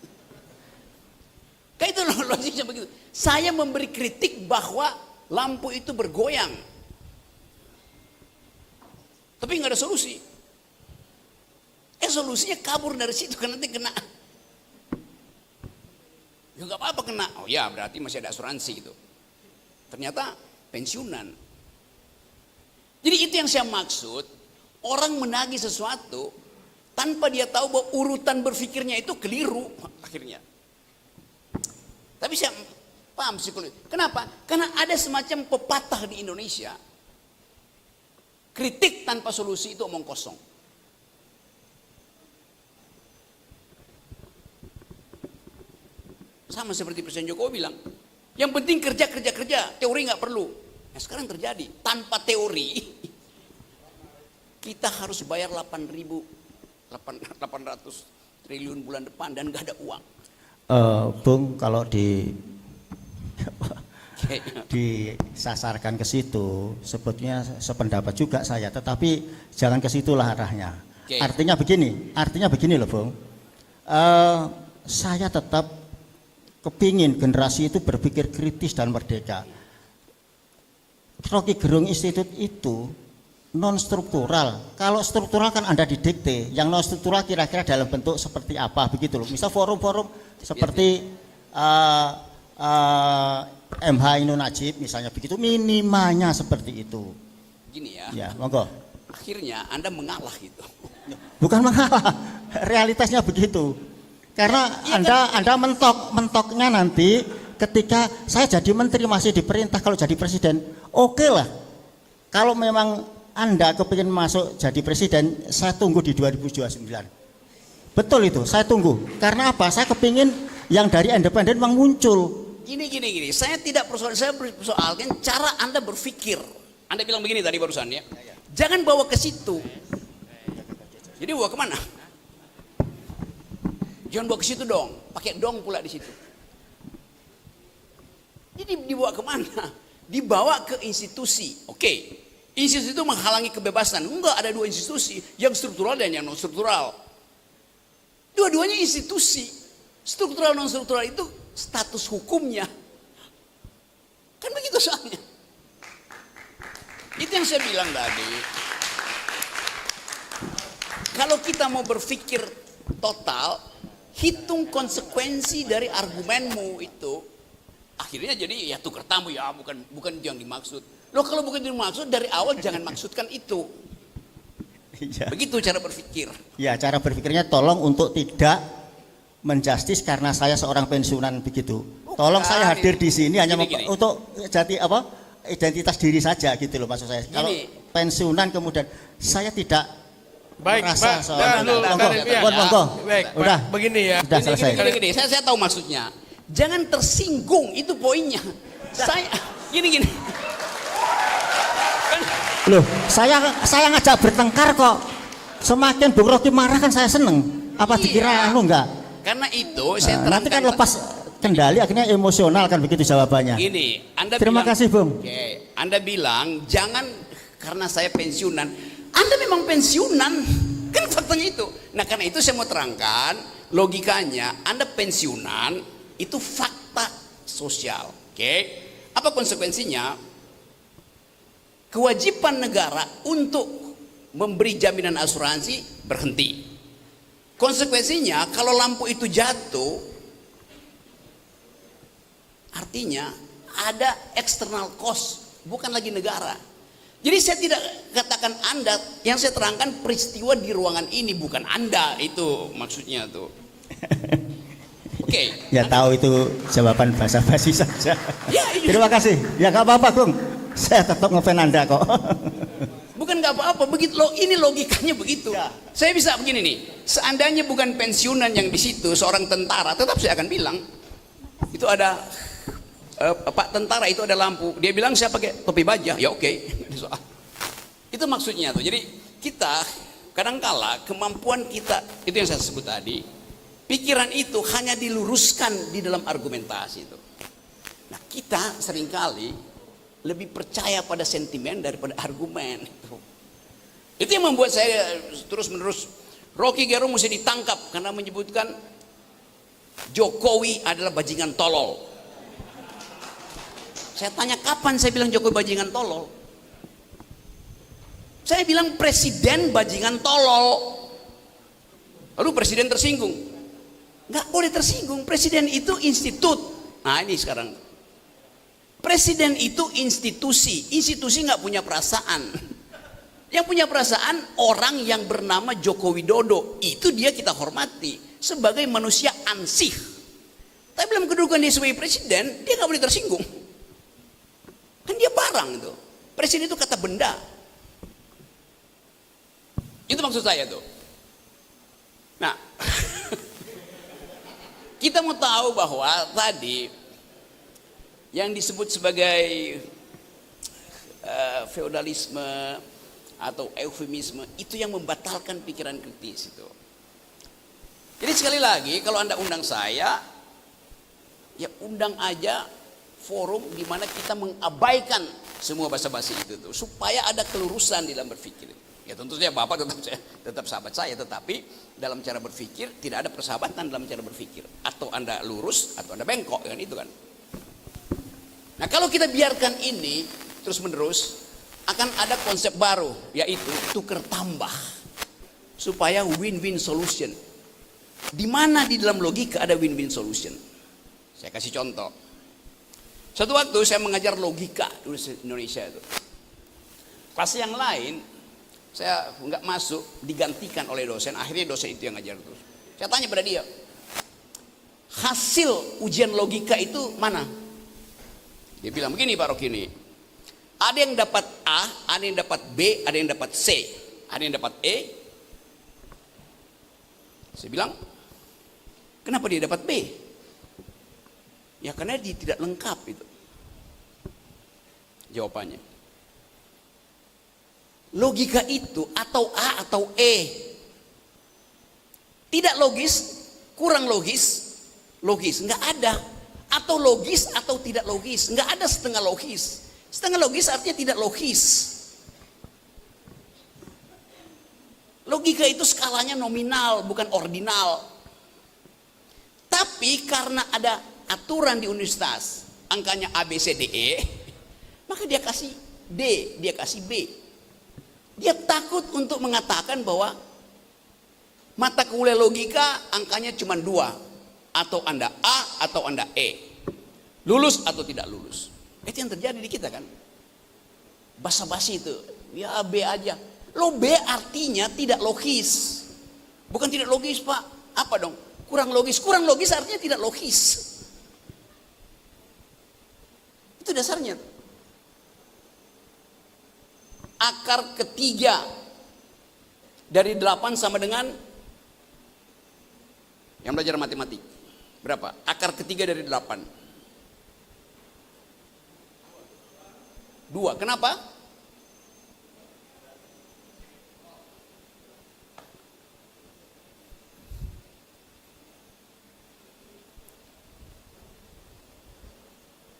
Kayak itu logiknya begitu. Saya memberi kritik bahwa lampu itu bergoyang. Tapi nggak ada solusi. Solusinya kabur dari situ kan nanti kena. Ya nggak apa-apa kena. Oh ya berarti masih ada asuransi gitu. Ternyata pensiunan. Jadi itu yang saya maksud, orang menagih sesuatu tanpa dia tahu bahwa urutan berpikirnya itu keliru akhirnya. Tapi saya paham psikologi. Kenapa? Karena ada semacam pepatah di Indonesia. Kritik tanpa solusi itu omong kosong. Sama seperti Presiden Jokowi bilang, yang penting kerja, teori nggak perlu. Nah, sekarang terjadi tanpa teori kita harus bayar 800 triliun bulan depan dan nggak ada uang. Bung kalau disasarkan ke situ sebetulnya sependapat juga saya, tetapi jangan ke situlah arahnya. Artinya begini loh Bung. Saya tetap kepingin generasi itu berpikir kritis dan merdeka. Rocky Gerung Institute itu non struktural. Kalau struktural kan Anda didikte. Yang non struktural kira-kira dalam bentuk seperti apa begitu loh. Misal forum-forum seperti MH Ainun Najib misalnya begitu, minimalnya seperti itu. Gini ya. Ya, monggo. Akhirnya Anda mengalah gitu. Bukan mengalah, realitasnya begitu. Karena Anda mentoknya nanti ketika saya jadi menteri masih diperintah kalau jadi presiden, oke lah. Kalau memang Anda kepingin masuk jadi presiden, saya tunggu di 2029. Betul itu, saya tunggu. Karena apa? Saya kepingin yang dari independen memang muncul. Gini. Saya tidak persoalkan cara Anda berpikir. Anda bilang begini tadi barusan ya. Jangan bawa ke situ. Jadi bawa kemana? Jangan bawa ke situ dong. Pakai dong pula di situ. Jadi dibawa kemana? Dibawa ke institusi. Oke. Institusi itu menghalangi kebebasan. Enggak, ada dua institusi. Yang struktural dan yang non-struktural. Dua-duanya institusi. Struktural non-struktural itu status hukumnya. Kan begitu soalnya. Itu yang saya bilang tadi. Kalau kita mau berpikir total, hitung konsekuensi dari argumenmu itu. Akhirnya jadi ya tukar tamu ya, bukan itu yang dimaksud. Loh kalau bukan itu yang dimaksud dari awal jangan maksudkan itu. Iya. Begitu cara berpikir. Ya, cara berpikirnya tolong untuk tidak menjustis karena saya seorang pensiunan begitu. Tolong saya hadir di sini hanya Gini. untuk jadi apa? identitas diri saja gitu loh maksud saya. Kalau pensiunan kemudian saya tidak Baik, merasa Pak. soal Dah, lu, monggo, Karim, ya. monggo. Baik, Pak. Udah. Begini ya. Sudah selesai. Gini, saya tahu maksudnya. Jangan tersinggung, itu poinnya. Saya gini. Loh, saya ngajak bertengkar kok. Semakin Bung Rocky marah kan saya seneng. Apa dikira enggak? Karena itu saya Nanti kan terangkan. lepas kendali akhirnya emosional kan begitu jawabannya. Gini, Anda Terima bilang, kasih, Bung. Oke, Anda bilang jangan karena saya pensiunan. Anda memang pensiunan, kan faktanya itu. Nah karena itu saya mau terangkan logikanya. Anda pensiunan itu fakta sosial, oke? Apa konsekuensinya? Kewajiban negara untuk memberi jaminan asuransi berhenti. Konsekuensinya kalau lampu itu jatuh, artinya ada external cost, bukan lagi negara. Jadi saya tidak katakan Anda, yang saya terangkan peristiwa di ruangan ini, bukan Anda, itu maksudnya tuh. Oke. Ya tahu itu jawaban basa-basi saja. Ya, iya. Terima kasih. Ya nggak apa-apa, Bung. Saya tetap ngefan Anda kok. Bukan nggak apa-apa, begitu loh. Ini logikanya begitu. Saya bisa begini nih. Seandainya bukan pensiunan yang di situ, seorang tentara, tetap saya akan bilang itu ada Pak tentara itu ada lampu. Dia bilang saya pakai topi baja. Ya oke. Itu maksudnya tuh. Jadi kita kadangkala kemampuan kita itu yang saya sebut tadi. Pikiran itu hanya diluruskan di dalam argumentasi itu. Nah kita seringkali lebih percaya pada sentimen daripada argumen. Itu yang membuat saya terus menerus Rocky Gerung mesti ditangkap karena menyebutkan Jokowi adalah bajingan tolol. Saya tanya kapan saya bilang Jokowi bajingan tolol? Saya bilang presiden bajingan tolol. Lalu presiden tersinggung. Nggak boleh tersinggung. Presiden itu institut. Nah ini sekarang. Presiden itu institusi. Institusi nggak punya perasaan. Yang punya perasaan orang yang bernama Joko Widodo. Itu dia kita hormati sebagai manusia ansih. Tapi dalam kedudukan dia sebagai presiden, dia nggak boleh tersinggung. Kan dia barang itu. Presiden itu kata benda. Itu maksud saya tuh. Nah, kita mau tahu bahwa tadi yang disebut sebagai feodalisme atau eufemisme itu yang membatalkan pikiran kritis itu. Jadi sekali lagi kalau Anda undang saya, ya undang aja forum di mana kita mengabaikan semua basa-basi itu tuh supaya ada kelurusan di dalam berpikir. Ya tentu saja Bapak tetap sahabat saya, tetapi dalam cara berpikir tidak ada persahabatan dalam cara berpikir. Atau Anda lurus atau Anda bengkok kan itu kan. Nah kalau kita biarkan ini terus menerus akan ada konsep baru yaitu tukar tambah supaya win-win solution. Di mana di dalam logika ada win-win solution? Saya kasih contoh. Suatu waktu saya mengajar logika di Indonesia itu. Kelas yang lain saya nggak masuk, digantikan oleh dosen. Akhirnya dosen itu yang ngajar terus. Saya tanya pada dia, hasil ujian logika itu mana? Dia bilang begini Pak Rocky ini, ada yang dapat A, ada yang dapat B, ada yang dapat C, ada yang dapat E. Saya bilang, kenapa dia dapat B? Ya karena dia tidak lengkap itu. Jawabannya. Logika itu atau A atau E. Tidak logis, kurang logis, logis. Enggak ada. Atau logis atau tidak logis. Enggak ada setengah logis. Setengah logis artinya tidak logis. Logika itu skalanya nominal, bukan ordinal. Tapi karena ada aturan di universitas, angkanya A, B, C, D, E, maka dia kasih D, dia kasih B. Dia takut untuk mengatakan bahwa mata kuliah logika angkanya cuma 2. Atau Anda A atau Anda E. Lulus atau tidak lulus. Itu yang terjadi di kita kan. Basa-basi itu. Ya B aja. Lo B artinya tidak logis. Bukan tidak logis Pak. Apa dong? Kurang logis. Kurang logis artinya tidak logis. Itu dasarnya. akar ketiga dari 8 sama dengan, yang belajar matematik, berapa? Akar ketiga dari 8. 2. Kenapa?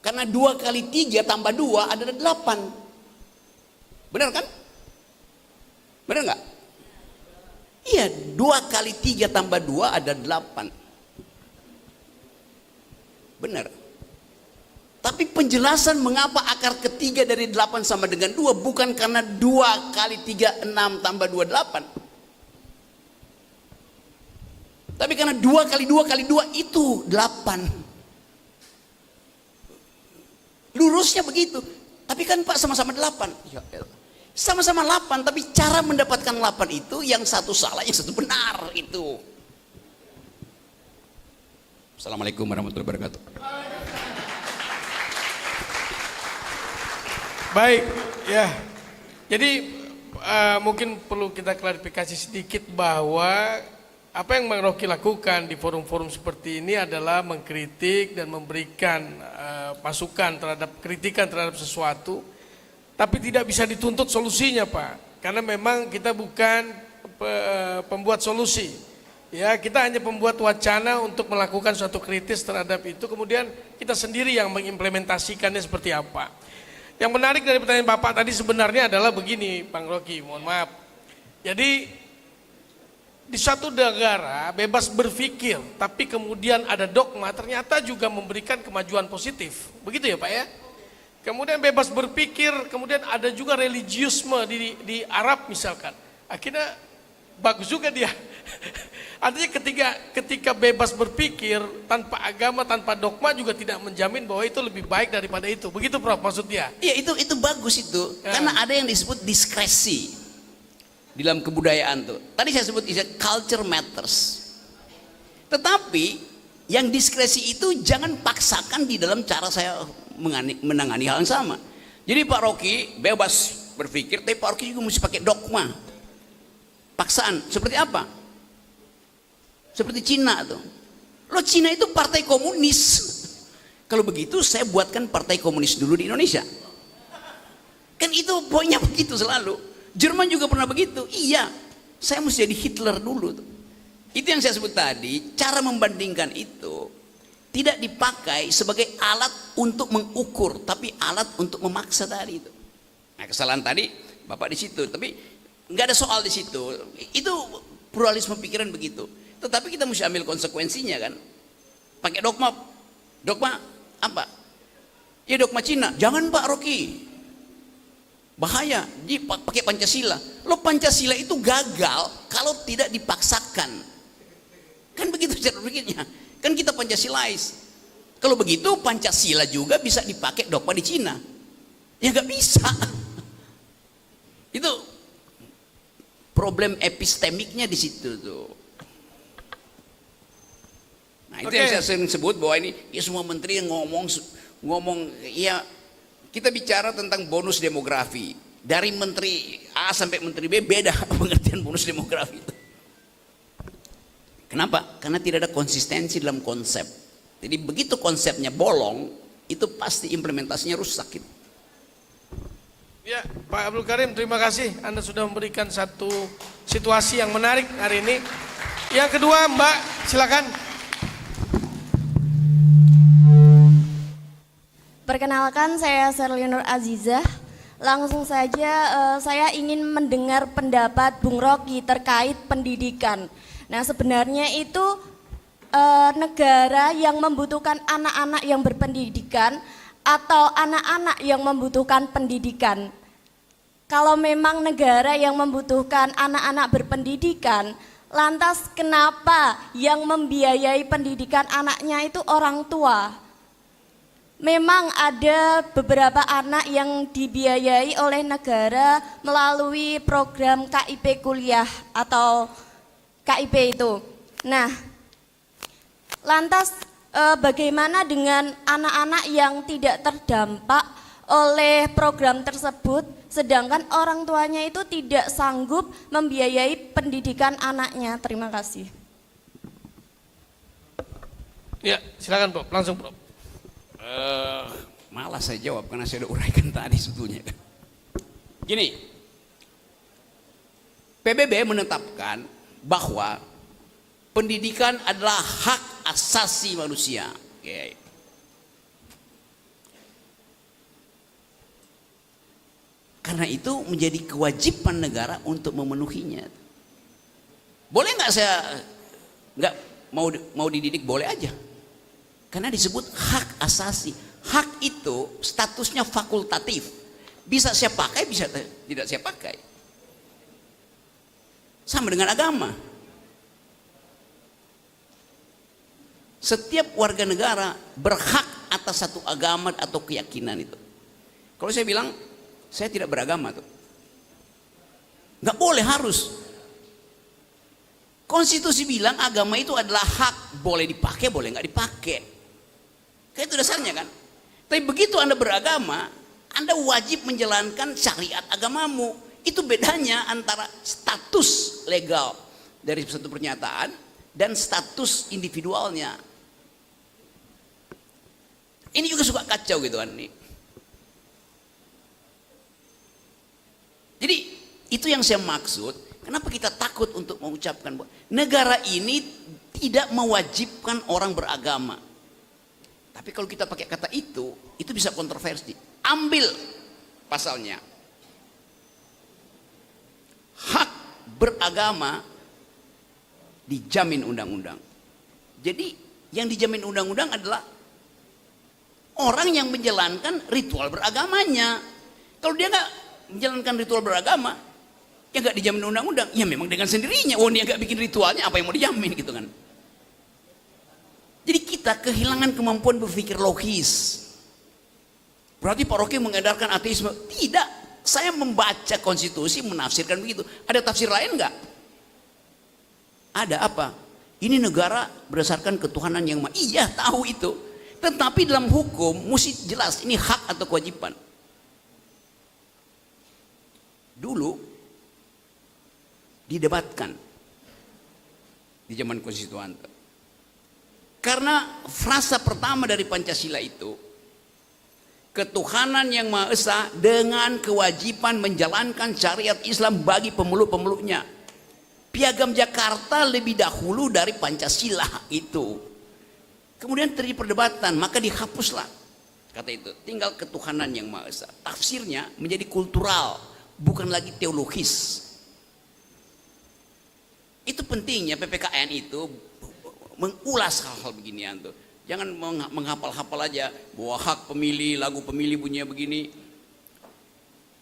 Karena 2 kali 3 tambah 2 adalah 8. Benar kan? Benar nggak? Iya, 2 kali 3 tambah 2 ada 8. Benar. Tapi penjelasan mengapa akar ketiga dari 8 sama dengan 2 bukan karena 2 kali 3 6 tambah 2 8. Tapi karena 2 kali 2 kali 2 itu 8. Lurusnya begitu. Tapi kan Pak sama-sama 8. Ya elah. Sama-sama 8, tapi cara mendapatkan 8 itu yang satu salah, yang satu benar itu. Assalamualaikum warahmatullahi wabarakatuh. Baik, ya. Jadi mungkin perlu kita klarifikasi sedikit bahwa apa yang Bang Rocky lakukan di forum-forum seperti ini adalah mengkritik dan memberikan masukan terhadap kritikan terhadap sesuatu, tapi tidak bisa dituntut solusinya, Pak. Karena memang kita bukan pembuat solusi. Ya, kita hanya pembuat wacana untuk melakukan suatu kritis terhadap itu, kemudian kita sendiri yang mengimplementasikannya seperti apa. Yang menarik dari pertanyaan Bapak tadi sebenarnya adalah begini, Bang Rocky, mohon maaf. Jadi di suatu negara bebas berpikir, tapi kemudian ada dogma, ternyata juga memberikan kemajuan positif. Begitu ya Pak ya? Kemudian bebas berpikir, kemudian ada juga religiusme di Arab misalkan. Akhirnya bagus juga dia. Artinya ketika bebas berpikir, tanpa agama, tanpa dogma juga tidak menjamin bahwa itu lebih baik daripada itu. Begitu Prof maksudnya? Iya, itu bagus itu. Ya. Karena ada yang disebut diskresi di dalam kebudayaan tuh. Tadi saya sebut culture matters. Tetapi yang diskresi itu jangan paksakan di dalam cara saya menangani hal yang sama. Jadi Pak Rocky bebas berpikir, tapi Pak Rocky juga mesti pakai dogma. Paksaan. Seperti apa? Seperti Cina tuh. Loh, Cina itu partai komunis. Kalau begitu saya buatkan partai komunis dulu di Indonesia. Kan itu poinnya begitu selalu. Jerman juga pernah begitu. Iya, saya mesti jadi Hitler dulu tuh. Itu yang saya sebut tadi, cara membandingkan itu tidak dipakai sebagai alat untuk mengukur, tapi alat untuk memaksa tadi itu. Nah, kesalahan tadi Bapak di situ, tapi nggak ada soal di situ. Itu pluralisme pikiran begitu. Tetapi kita mesti ambil konsekuensinya kan. Pakai dogma apa? Ya dogma Cina. Jangan Pak Rocky. Bahaya, pakai Pancasila. Lo Pancasila itu gagal kalau tidak dipaksakan. Kan begitu cara berpikirnya. Kan kita Pancasilais. Kalau begitu Pancasila juga bisa dipakai dogma di Cina. Ya nggak bisa. Itu problem epistemiknya di situ tuh. Nah itu yang saya sering sebut bahwa ini ya semua menteri yang ngomong ya. Kita bicara tentang bonus demografi. Dari menteri A sampai menteri B beda pengertian bonus demografi itu. Kenapa? Karena tidak ada konsistensi dalam konsep. Jadi begitu konsepnya bolong, itu pasti implementasinya rusak. Gitu. Ya, Pak Abdul Karim, terima kasih. Anda sudah memberikan satu situasi yang menarik hari ini. Yang kedua, Mbak, silakan. Perkenalkan, saya Sherly Nur Azizah. Langsung saja saya ingin mendengar pendapat Bung Rocky terkait pendidikan. Nah, sebenarnya itu negara yang membutuhkan anak-anak yang berpendidikan atau anak-anak yang membutuhkan pendidikan. Kalau memang negara yang membutuhkan anak-anak berpendidikan, lantas kenapa yang membiayai pendidikan anaknya itu orang tua? Memang ada beberapa anak yang dibiayai oleh negara melalui program KIP kuliah atau KIP itu. Nah, lantas bagaimana dengan anak-anak yang tidak terdampak oleh program tersebut, sedangkan orang tuanya itu tidak sanggup membiayai pendidikan anaknya. Terima kasih. Ya, silakan Prof, langsung Prof. Malah saya jawab karena saya udah uraikan tadi sebetulnya. Gini, PBB menetapkan bahwa pendidikan adalah hak asasi manusia. Oke. Karena itu menjadi kewajiban negara untuk memenuhinya. Boleh nggak saya nggak mau dididik, boleh aja. Karena disebut hak asasi. Hak itu statusnya fakultatif. Bisa saya pakai, bisa tidak saya pakai. Sama dengan agama. Setiap warga negara berhak atas satu agama atau keyakinan itu. Kalau saya bilang, saya tidak beragama tuh. Nggak boleh, harus. Konstitusi bilang agama itu adalah hak, boleh dipakai, boleh nggak dipakai. Kayak itu dasarnya kan. Tapi begitu Anda beragama, Anda wajib menjalankan syariat agamamu. Itu bedanya antara status legal dari satu pernyataan dan status individualnya. Ini juga suka kacau gitu kan nih. Jadi itu yang saya maksud. Kenapa kita takut untuk mengucapkan bahwa negara ini tidak mewajibkan orang beragama. Tapi kalau kita pakai kata itu bisa kontroversi. Ambil pasalnya. Hak beragama dijamin undang-undang. Jadi yang dijamin undang-undang adalah orang yang menjalankan ritual beragamanya. Kalau dia nggak menjalankan ritual beragama, ya nggak dijamin undang-undang. Ya memang dengan sendirinya. Oh, dia nggak bikin ritualnya, apa yang mau dijamin gitu kan? Jadi kita kehilangan kemampuan berpikir logis. Berarti Pak Rocky mengedarkan ateisme? Tidak. Saya membaca konstitusi menafsirkan begitu. Ada tafsir lain nggak? Ada apa? Ini negara berdasarkan ketuhanan yang iya, tahu itu. Tetapi dalam hukum mesti jelas ini hak atau kewajiban. Dulu didebatkan di zaman konstituante. Karena frasa pertama dari Pancasila itu ketuhanan yang Maha Esa dengan kewajiban menjalankan syariat Islam bagi pemeluk-pemeluknya. Piagam Jakarta lebih dahulu dari Pancasila itu. Kemudian terjadi perdebatan, maka dihapuslah kata itu. Tinggal ketuhanan yang Maha Esa. Tafsirnya menjadi kultural, bukan lagi teologis. Itu pentingnya PPKN itu mengulas hal-hal beginian tuh. Jangan menghafal-hafal aja bahwa hak pemilih, lagu pemilih bunyinya begini.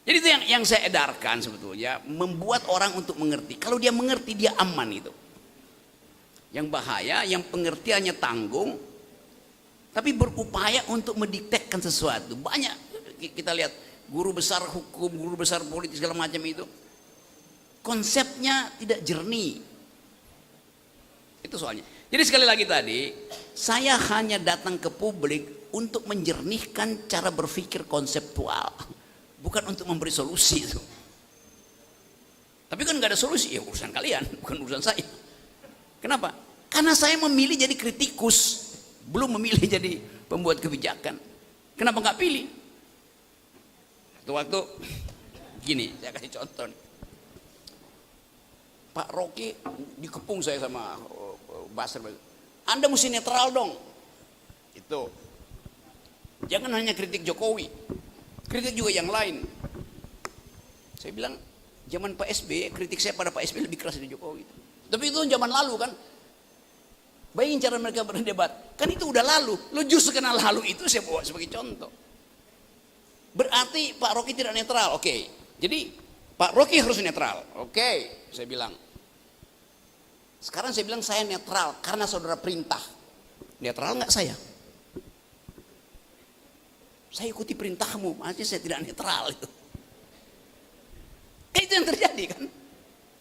Jadi itu yang saya edarkan sebetulnya, membuat orang untuk mengerti. Kalau dia mengerti, dia aman itu. Yang bahaya, yang pengertiannya tanggung, tapi berupaya untuk mendiktekan sesuatu. Banyak kita lihat guru besar hukum, guru besar politik segala macam itu, konsepnya tidak jernih. Itu soalnya. Jadi sekali lagi tadi, saya hanya datang ke publik untuk menjernihkan cara berpikir konseptual, bukan untuk memberi solusi itu. Tapi kan nggak ada solusi, ya urusan kalian, bukan urusan saya. Kenapa? Karena saya memilih jadi kritikus, belum memilih jadi pembuat kebijakan. Kenapa nggak pilih? Waktu gini, saya kasih contoh nih. Pak Rocky dikepung saya sama Basar. Anda mesti netral dong. Itu. Jangan hanya kritik Jokowi. Kritik juga yang lain. Saya bilang, zaman Pak SBY, kritik saya pada Pak SBY lebih keras dari Jokowi. Tapi itu zaman lalu kan. Bayangin cara mereka berdebat. Kan itu udah lalu. Lo justru kenal lalu itu saya bawa sebagai contoh. Berarti Pak Rocky tidak netral. Oke. Jadi Pak Rocky harus netral. Oke, saya bilang. Sekarang saya bilang saya netral karena saudara perintah. Netral nggak saya? Saya ikuti perintahmu, makanya saya tidak netral itu. Itu yang terjadi kan?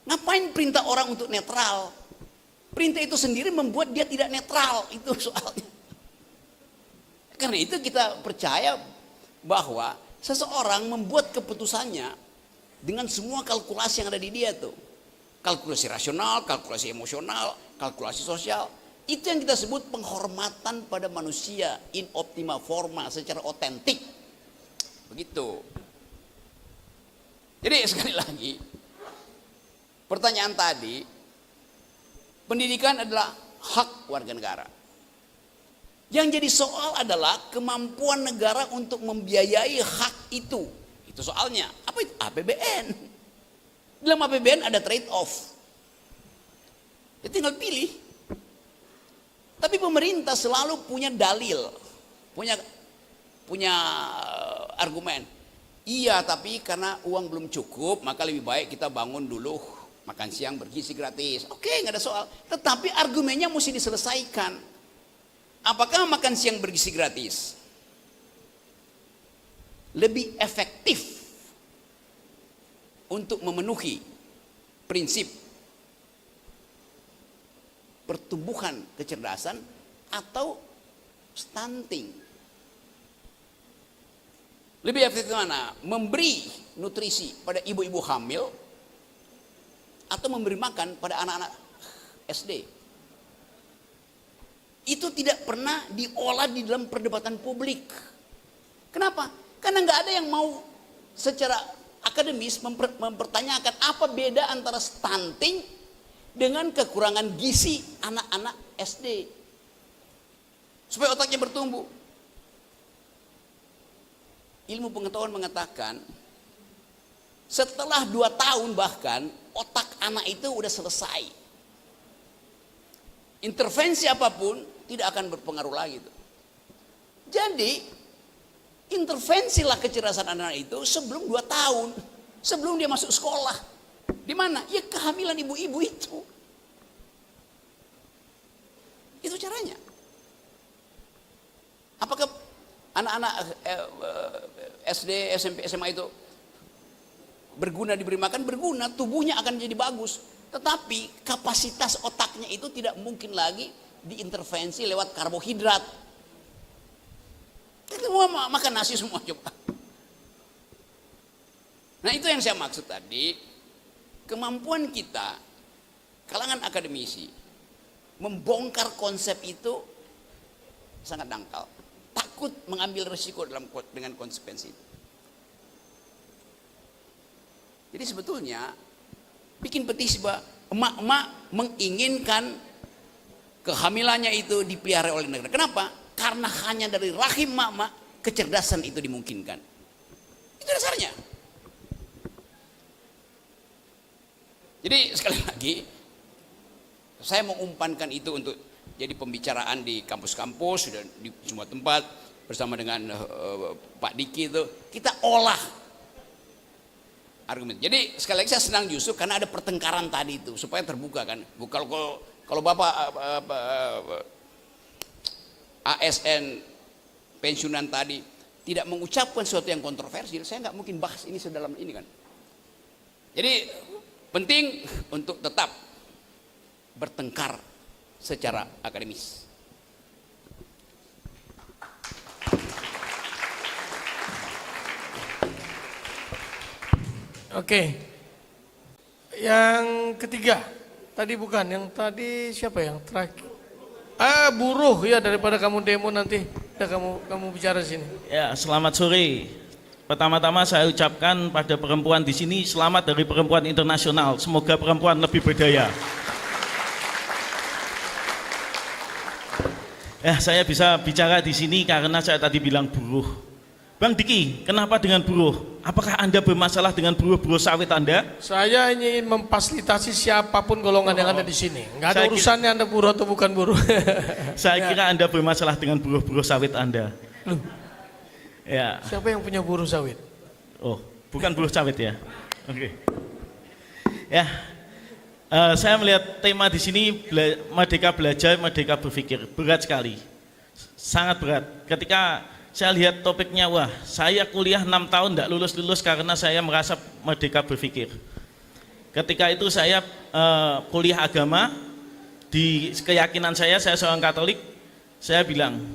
Ngapain perintah orang untuk netral? Perintah itu sendiri membuat dia tidak netral, itu soalnya. Karena itu kita percaya bahwa Seseorang membuat keputusannya dengan semua kalkulasi yang ada di dia tuh. Kalkulasi rasional, kalkulasi emosional, kalkulasi sosial. Itu yang kita sebut penghormatan pada manusia in optima forma, secara otentik. Begitu. Jadi sekali lagi, pertanyaan tadi, pendidikan adalah hak warga negara. Yang jadi soal adalah kemampuan negara untuk membiayai hak itu. Itu soalnya. Apa itu? APBN. Dalam APBN ada trade off. Ya tinggal pilih. Tapi pemerintah selalu punya dalil, punya argumen. Iya, tapi karena uang belum cukup, maka lebih baik kita bangun dulu makan siang bergizi gratis. Oke, nggak ada soal. Tetapi argumennya mesti diselesaikan. Apakah makan siang bergizi gratis lebih efektif untuk memenuhi prinsip pertumbuhan kecerdasan atau stunting? Lebih efektif mana? Memberi nutrisi pada ibu-ibu hamil atau memberi makan pada anak-anak SD? Itu tidak pernah diolah di dalam perdebatan publik. Kenapa? Karena nggak ada yang mau secara akademis mempertanyakan apa beda antara stunting dengan kekurangan gizi anak-anak SD supaya otaknya bertumbuh. Ilmu pengetahuan mengatakan setelah 2 tahun bahkan otak anak itu udah selesai. Intervensi apapun tidak akan berpengaruh lagi. Jadi intervensilah kecerdasan anak itu sebelum 2 tahun, sebelum dia masuk sekolah. Di mana? Ya kehamilan ibu-ibu itu. Itu caranya. Apakah anak-anak SD, SMP, SMA itu berguna diberi makan? Berguna, tubuhnya akan jadi bagus. Tetapi kapasitas otaknya itu tidak mungkin lagi diintervensi lewat karbohidrat. Kita mau makan nasi semua coba. Nah itu yang saya maksud tadi. Kemampuan kita, kalangan akademisi, membongkar konsep itu sangat dangkal. Takut mengambil risiko dengan konsekuensi itu. Jadi sebetulnya bikin petisi bahwa emak-emak menginginkan kehamilannya itu dipelihara oleh negara. Kenapa? Karena hanya dari rahim emak-emak kecerdasan itu dimungkinkan. Itu dasarnya. Jadi sekali lagi saya mau umpankan itu untuk jadi pembicaraan di kampus-kampus dan di semua tempat bersama dengan Pak Diki itu kita olah argumen. Jadi sekali lagi saya senang justru karena ada pertengkaran tadi itu supaya terbuka kan. Kalau Bapak ASN pensiunan tadi tidak mengucapkan sesuatu yang kontroversial, saya nggak mungkin bahas ini sedalam ini kan. Jadi penting untuk tetap bertengkar secara akademis. Oke. Yang ketiga, tadi bukan, yang tadi siapa yang terakhir? Buruh ya, daripada kamu demo nanti, ya kamu bicara sini. Ya, selamat sore. Pertama-tama saya ucapkan pada perempuan di sini selamat dari perempuan internasional. Semoga perempuan lebih berdaya. Saya bisa bicara di sini karena saya tadi bilang buruh. Bang Diki, kenapa dengan buruh? Apakah Anda bermasalah dengan buruh sawit Anda? Saya ingin memfasilitasi siapapun golongan yang ada di sini. Enggak ada urusannya Anda buruh atau bukan buruh. Saya kira Anda bermasalah dengan buruh sawit Anda. Loh. Ya. Siapa yang punya buruh sawit? Oh, bukan buruh sawit ya. Oke. Ya. Saya melihat tema di sini Merdeka Belajar, Merdeka Berpikir. Berat sekali. Sangat berat. Ketika saya lihat topiknya, wah, saya kuliah 6 tahun tidak lulus-lulus karena saya merasa merdeka berpikir. Ketika itu saya kuliah agama, di keyakinan saya seorang Katolik, saya bilang,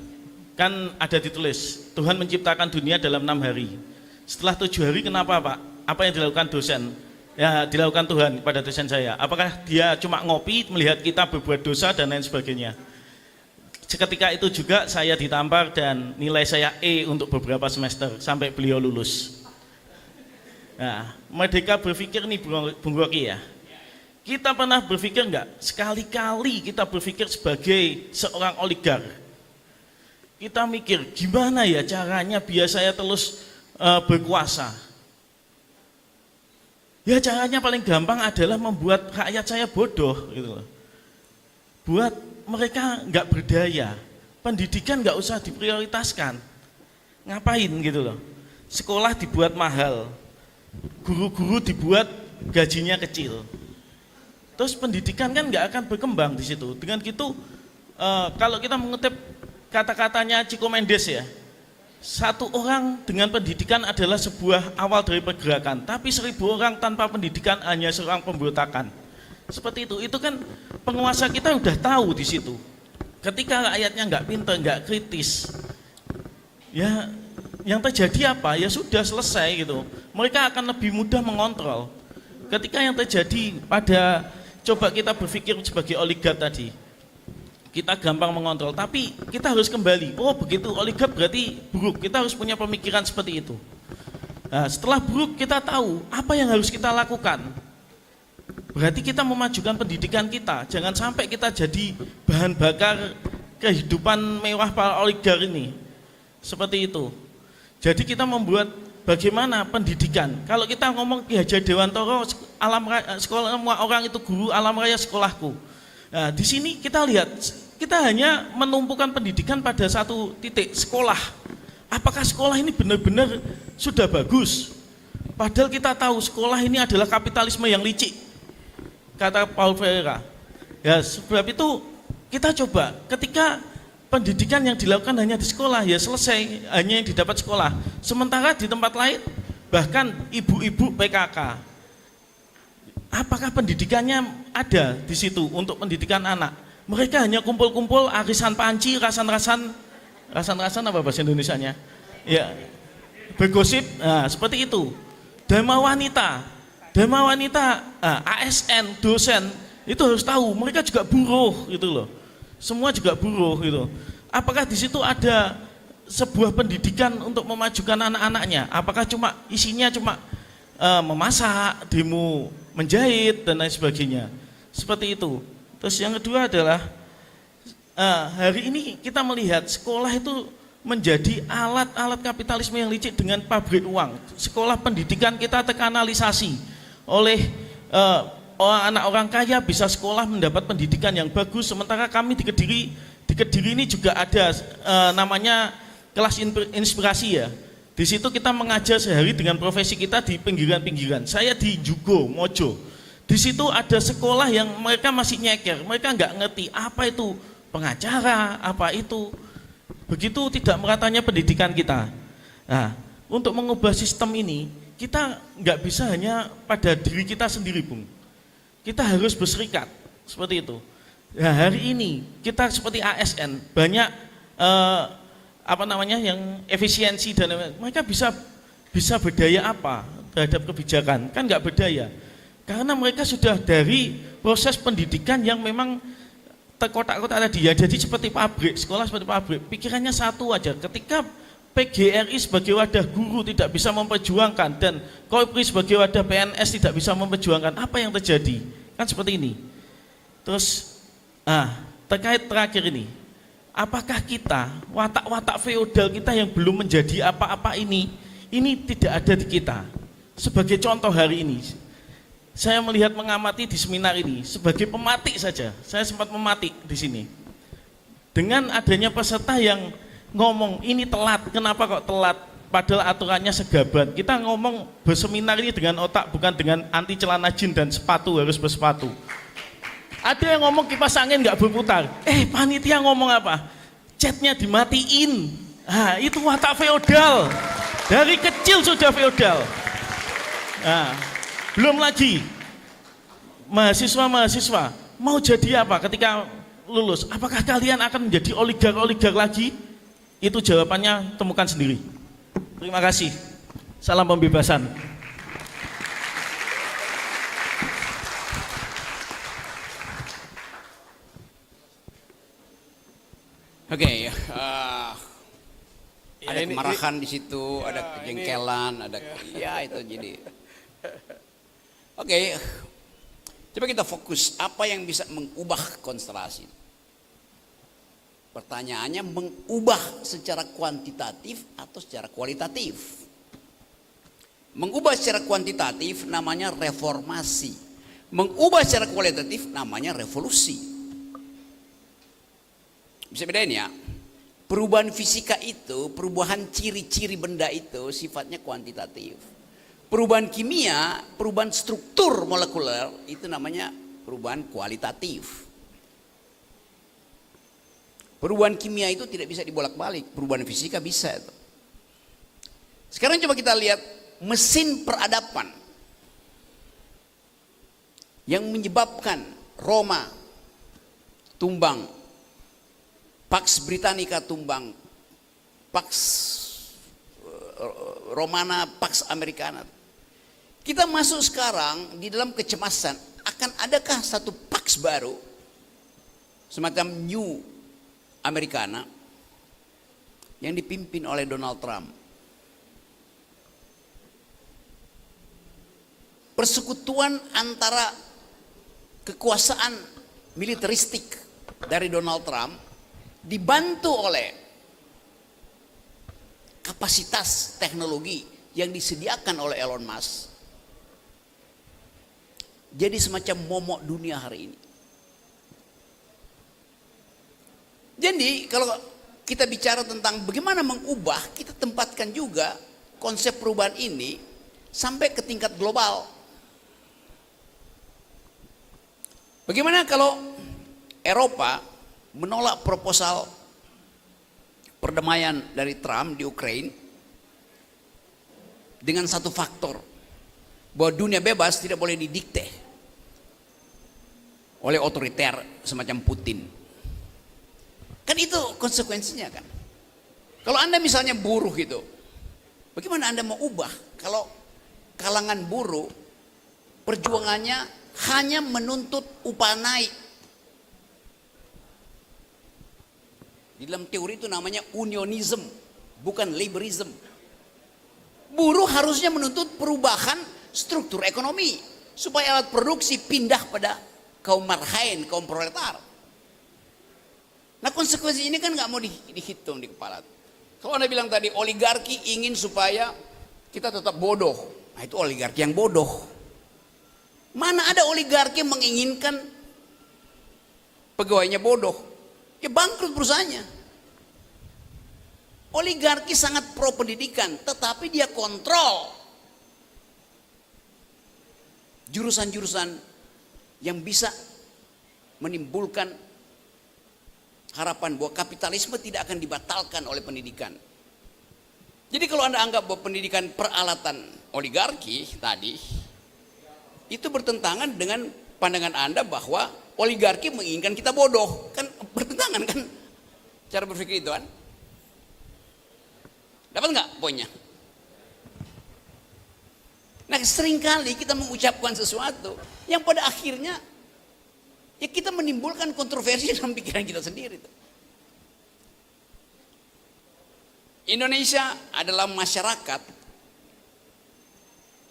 kan ada ditulis, Tuhan menciptakan dunia dalam 6 hari. Setelah 7 hari kenapa Pak? Apa yang dilakukan dosen? Ya dilakukan Tuhan pada dosen saya. Apakah dia cuma ngopi melihat kita berbuat dosa dan lain sebagainya? Seketika itu juga saya ditampar dan nilai saya E untuk beberapa semester sampai beliau lulus. Nah, merdeka berpikir nih Bung Rocky ya. Kita pernah berpikir enggak? Sekali-kali kita berpikir sebagai seorang oligark. Kita mikir gimana ya caranya biar saya terus berkuasa. Ya caranya paling gampang adalah membuat rakyat saya bodoh gitu loh. Buat mereka nggak berdaya, pendidikan nggak usah diprioritaskan. Ngapain gitu loh. Sekolah dibuat mahal, guru-guru dibuat gajinya kecil. Terus pendidikan kan nggak akan berkembang di situ. Dengan gitu, kalau kita mengutip kata-katanya Chico Mendes ya, satu orang dengan pendidikan adalah sebuah awal dari pergerakan, tapi 1000 orang tanpa pendidikan hanya seorang pemberontakan. Seperti itu kan penguasa kita udah tahu di situ. Ketika rakyatnya nggak pintar, nggak kritis, ya yang terjadi apa? Ya sudah selesai gitu. Mereka akan lebih mudah mengontrol. Ketika yang terjadi pada, coba kita berpikir sebagai oligark tadi, kita gampang mengontrol, tapi kita harus kembali. Oh begitu, oligark berarti buruk. Kita harus punya pemikiran seperti itu. Nah, setelah buruk kita tahu apa yang harus kita lakukan. Berarti kita memajukan pendidikan kita. Jangan sampai kita jadi bahan bakar kehidupan mewah para oligark ini. Seperti itu. Jadi kita membuat bagaimana pendidikan. Kalau kita ngomong Ki Hajar Dewantoro, sekolah semua orang itu guru, alam raya sekolahku. Nah, di sini kita lihat, kita hanya menumpukan pendidikan pada satu titik, sekolah. Apakah sekolah ini benar-benar sudah bagus? Padahal kita tahu sekolah ini adalah kapitalisme yang licik, kata Paul Ferreira. Ya, sebab itu kita coba, ketika pendidikan yang dilakukan hanya di sekolah, ya selesai, hanya yang didapat sekolah. Sementara di tempat lain, bahkan ibu-ibu PKK, apakah pendidikannya ada di situ untuk pendidikan anak? Mereka hanya kumpul-kumpul arisan panci, rasan-rasan apa bahasa Indonesianya? Ya, bergosip, nah, seperti itu. Dharma wanita, ASN, dosen, itu harus tahu, mereka juga buruh gitu loh. Semua juga buruh gitu. Apakah di situ ada sebuah pendidikan untuk memajukan anak-anaknya? Apakah isinya cuma memasak, demo menjahit dan lain sebagainya, seperti itu. Terus yang kedua adalah hari ini kita melihat sekolah itu menjadi alat-alat kapitalisme yang licik dengan pabrik uang. Sekolah pendidikan kita terkanalisasi oleh anak orang kaya bisa sekolah mendapat pendidikan yang bagus, sementara kami di Kediri ini juga ada namanya kelas inspirasi ya. Di situ kita mengajar sehari dengan profesi kita di pinggiran-pinggiran. Saya di Jugo, Mojo. Di situ ada sekolah yang mereka masih nyeker, mereka nggak ngerti apa itu pengacara, apa itu. Begitu tidak meratanya pendidikan kita. Nah, untuk mengubah sistem ini, kita nggak bisa hanya pada diri kita sendiri, Bung. Kita harus berserikat, seperti itu. Nah, hari ini kita seperti ASN, banyak yang efisiensi dan mereka bisa berdaya apa terhadap kebijakan? Kan nggak berdaya, karena mereka sudah dari proses pendidikan yang memang terkotak-kotak tadi ya. Jadi seperti pabrik, sekolah seperti pabrik. Pikirannya satu aja. Ketika PGRI sebagai wadah guru tidak bisa memperjuangkan dan Korpri sebagai wadah PNS tidak bisa memperjuangkan, apa yang terjadi? Kan seperti ini. Terus, terkait terakhir ini, apakah kita, watak-watak feodal kita yang belum menjadi apa-apa ini tidak ada di kita? Sebagai contoh hari ini, saya melihat mengamati di seminar ini, sebagai pematik saja, saya sempat mematik di sini. Dengan adanya peserta yang ngomong, ini telat, kenapa kok telat? Padahal aturannya segaban. Kita ngomong berseminar ini dengan otak, bukan dengan anti celana jin dan sepatu, harus bersepatu. Ada yang ngomong kipas angin nggak berputar. Panitia ngomong apa? Catnya dimatiin. Itu watak feodal. Dari kecil sudah feodal. Belum lagi mahasiswa mau jadi apa ketika lulus? Apakah kalian akan menjadi oligark lagi? Itu jawabannya temukan sendiri. Terima kasih. Salam pembebasan. Oke, Ya, ada ini- kemarahan di situ, Ya, ada kejengkelan, ada ya itu jadi. Oke, coba kita fokus apa yang bisa mengubah konstelasi. Pertanyaannya mengubah secara kuantitatif atau secara kualitatif. Mengubah secara kuantitatif namanya reformasi. Mengubah secara kualitatif namanya revolusi. Bisa bedain ya. Perubahan fisika itu, perubahan ciri-ciri benda itu sifatnya kuantitatif. Perubahan kimia, perubahan struktur molekuler itu namanya perubahan kualitatif. Perubahan kimia itu tidak bisa dibolak-balik, perubahan fisika bisa itu. Sekarang coba kita lihat mesin peradaban yang menyebabkan Roma tumbang, Pax Britannica tumbang, Pax Romana, Pax Americana. Kita masuk sekarang di dalam kecemasan, akan adakah satu Pax baru semacam New Americana yang dipimpin oleh Donald Trump? Persekutuan antara kekuasaan militeristik dari Donald Trump dibantu oleh kapasitas teknologi yang disediakan oleh Elon Musk. Jadi semacam momok dunia hari ini. Jadi kalau kita bicara tentang bagaimana mengubah, kita tempatkan juga konsep perubahan ini sampai ke tingkat global. Bagaimana kalau Eropa menolak proposal perdamaian dari Trump di Ukraina dengan satu faktor, bahwa dunia bebas tidak boleh didikte oleh otoriter semacam Putin. Kan itu konsekuensinya kan. Kalau Anda misalnya buruh gitu, bagaimana Anda mau ubah kalau kalangan buruh perjuangannya hanya menuntut upah naik? Di dalam teori itu namanya unionism, bukan liberalism. Buruh harusnya menuntut perubahan struktur ekonomi supaya alat produksi pindah pada kaum marhain, kaum proletar. Nah konsekuensi ini kan nggak mau dihitung di kepala. Kalau Anda bilang tadi oligarki ingin supaya kita tetap bodoh, nah itu oligarki yang bodoh. Mana ada oligarki menginginkan pegawainya bodoh? Ya bangkrut perusahaannya. Oligarki sangat pro pendidikan, tetapi dia kontrol jurusan-jurusan yang bisa menimbulkan harapan bahwa kapitalisme tidak akan dibatalkan oleh pendidikan. Jadi kalau Anda anggap bahwa pendidikan peralatan oligarki tadi, itu bertentangan dengan pandangan Anda bahwa oligarki menginginkan kita bodoh. Kan bertentangan kan cara berpikir itu kan. Dapat nggak poinnya? Nah seringkali kita mengucapkan sesuatu yang pada akhirnya ya kita menimbulkan kontroversi dalam pikiran kita sendiri. Indonesia adalah masyarakat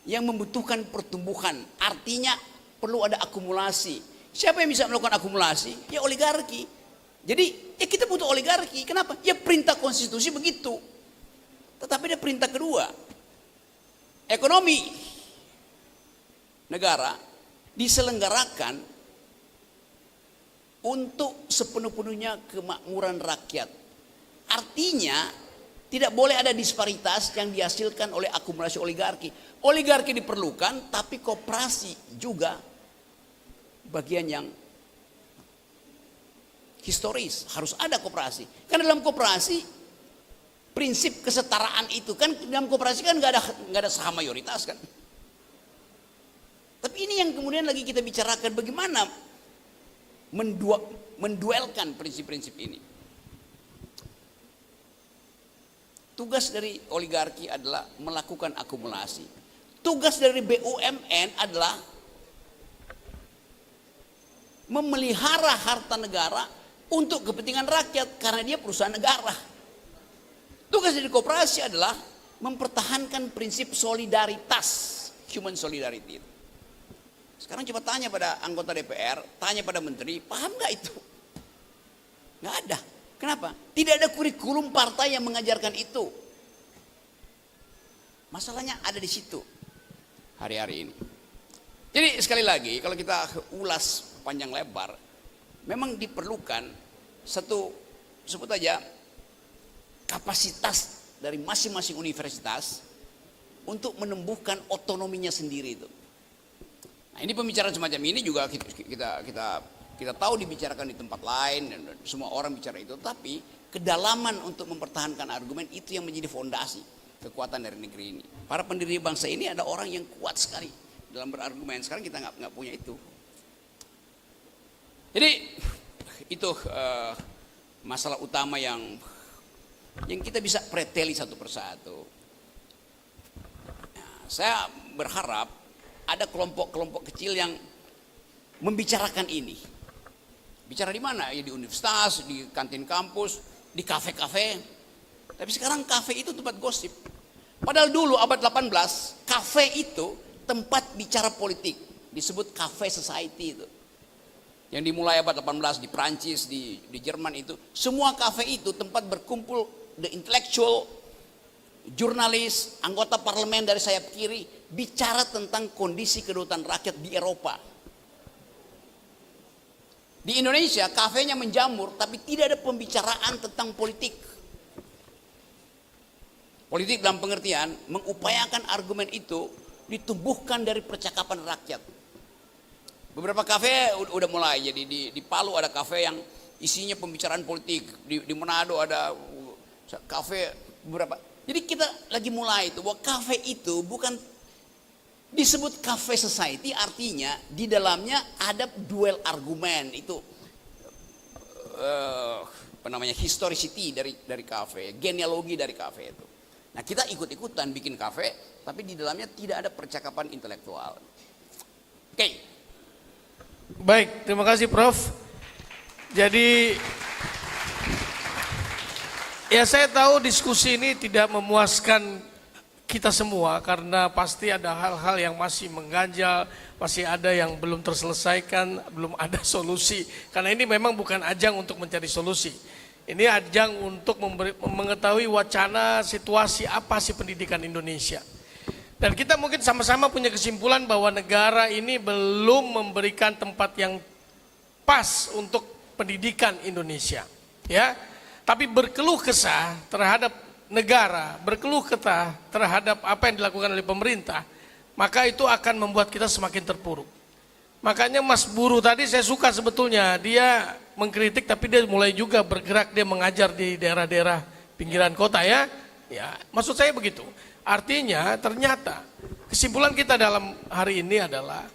yang membutuhkan pertumbuhan. Artinya perlu ada akumulasi. Siapa yang bisa melakukan akumulasi? Ya oligarki. Jadi ya kita butuh oligarki. Kenapa? Ya perintah konstitusi begitu. Tetapi ada perintah kedua. Ekonomi negara diselenggarakan untuk sepenuh-penuhnya kemakmuran rakyat. Artinya tidak boleh ada disparitas yang dihasilkan oleh akumulasi oligarki. Oligarki diperlukan, tapi koperasi juga bagian yang historis. Harus ada koperasi. Karena dalam koperasi prinsip kesetaraan itu kan, dalam koperasi kan nggak ada saham mayoritas kan. Tapi ini yang kemudian lagi kita bicarakan, bagaimana menduelkan prinsip-prinsip ini. Tugas dari oligarki adalah melakukan akumulasi. Tugas dari BUMN adalah memelihara harta negara untuk kepentingan rakyat karena dia perusahaan negara. Tugas dari koperasi adalah mempertahankan prinsip solidaritas, human solidarity. Sekarang coba tanya pada anggota DPR, tanya pada menteri, paham nggak itu? Nggak ada. Kenapa? Tidak ada kurikulum partai yang mengajarkan itu. Masalahnya ada di situ hari-hari ini. Jadi sekali lagi kalau kita ulas panjang lebar, memang diperlukan satu, sebut aja, kapasitas dari masing-masing universitas untuk menumbuhkan otonominya sendiri itu. Nah, ini pembicaraan semacam ini juga kita tahu dibicarakan di tempat lain dan semua orang bicara itu, tapi kedalaman untuk mempertahankan argumen itu yang menjadi fondasi kekuatan dari negeri ini. Para pendiri bangsa ini ada orang yang kuat sekali dalam berargumen. Sekarang kita nggak punya itu. Jadi itu masalah utama yang kita bisa preteli satu persatu. Nah, saya berharap ada kelompok-kelompok kecil yang membicarakan ini. Bicara di mana? Ya di universitas, di kantin kampus, di kafe-kafe. Tapi sekarang kafe itu tempat gosip. Padahal dulu abad 18, kafe itu tempat bicara politik. Disebut cafe society itu. Yang dimulai abad 18 di Prancis, di Jerman itu. Semua kafe itu tempat berkumpul the intellectual, jurnalis, anggota parlemen dari sayap kiri. Bicara tentang kondisi kedaulatan rakyat di Eropa. Di Indonesia kafenya menjamur tapi tidak ada pembicaraan tentang politik. Politik dalam pengertian mengupayakan argumen itu ditumbuhkan dari percakapan rakyat. Beberapa kafe udah mulai, jadi di Palu ada kafe yang isinya pembicaraan politik, di Manado ada kafe beberapa. Jadi kita lagi mulai itu bahwa kafe itu bukan disebut cafe society, artinya di dalamnya ada duel argumen itu apa namanya, historicity dari kafe, genealogi dari kafe itu. Nah kita ikut-ikutan bikin kafe, tapi di dalamnya tidak ada percakapan intelektual. Oke. Baik, terima kasih Prof. Jadi ya saya tahu diskusi ini tidak memuaskan kita semua karena pasti ada hal-hal yang masih mengganjal, masih ada yang belum terselesaikan, belum ada solusi. Karena ini memang bukan ajang untuk mencari solusi. Ini ajang untuk mengetahui wacana situasi apa sih pendidikan Indonesia. Dan kita mungkin sama-sama punya kesimpulan bahwa negara ini belum memberikan tempat yang pas untuk pendidikan Indonesia. Ya, tapi berkeluh kesah terhadap negara, berkeluh kesah terhadap apa yang dilakukan oleh pemerintah, maka itu akan membuat kita semakin terpuruk. Makanya Mas Buru tadi saya suka sebetulnya, dia mengkritik tapi dia mulai juga bergerak, dia mengajar di daerah-daerah pinggiran kota ya. Ya, maksud saya begitu. Artinya ternyata kesimpulan kita dalam hari ini adalah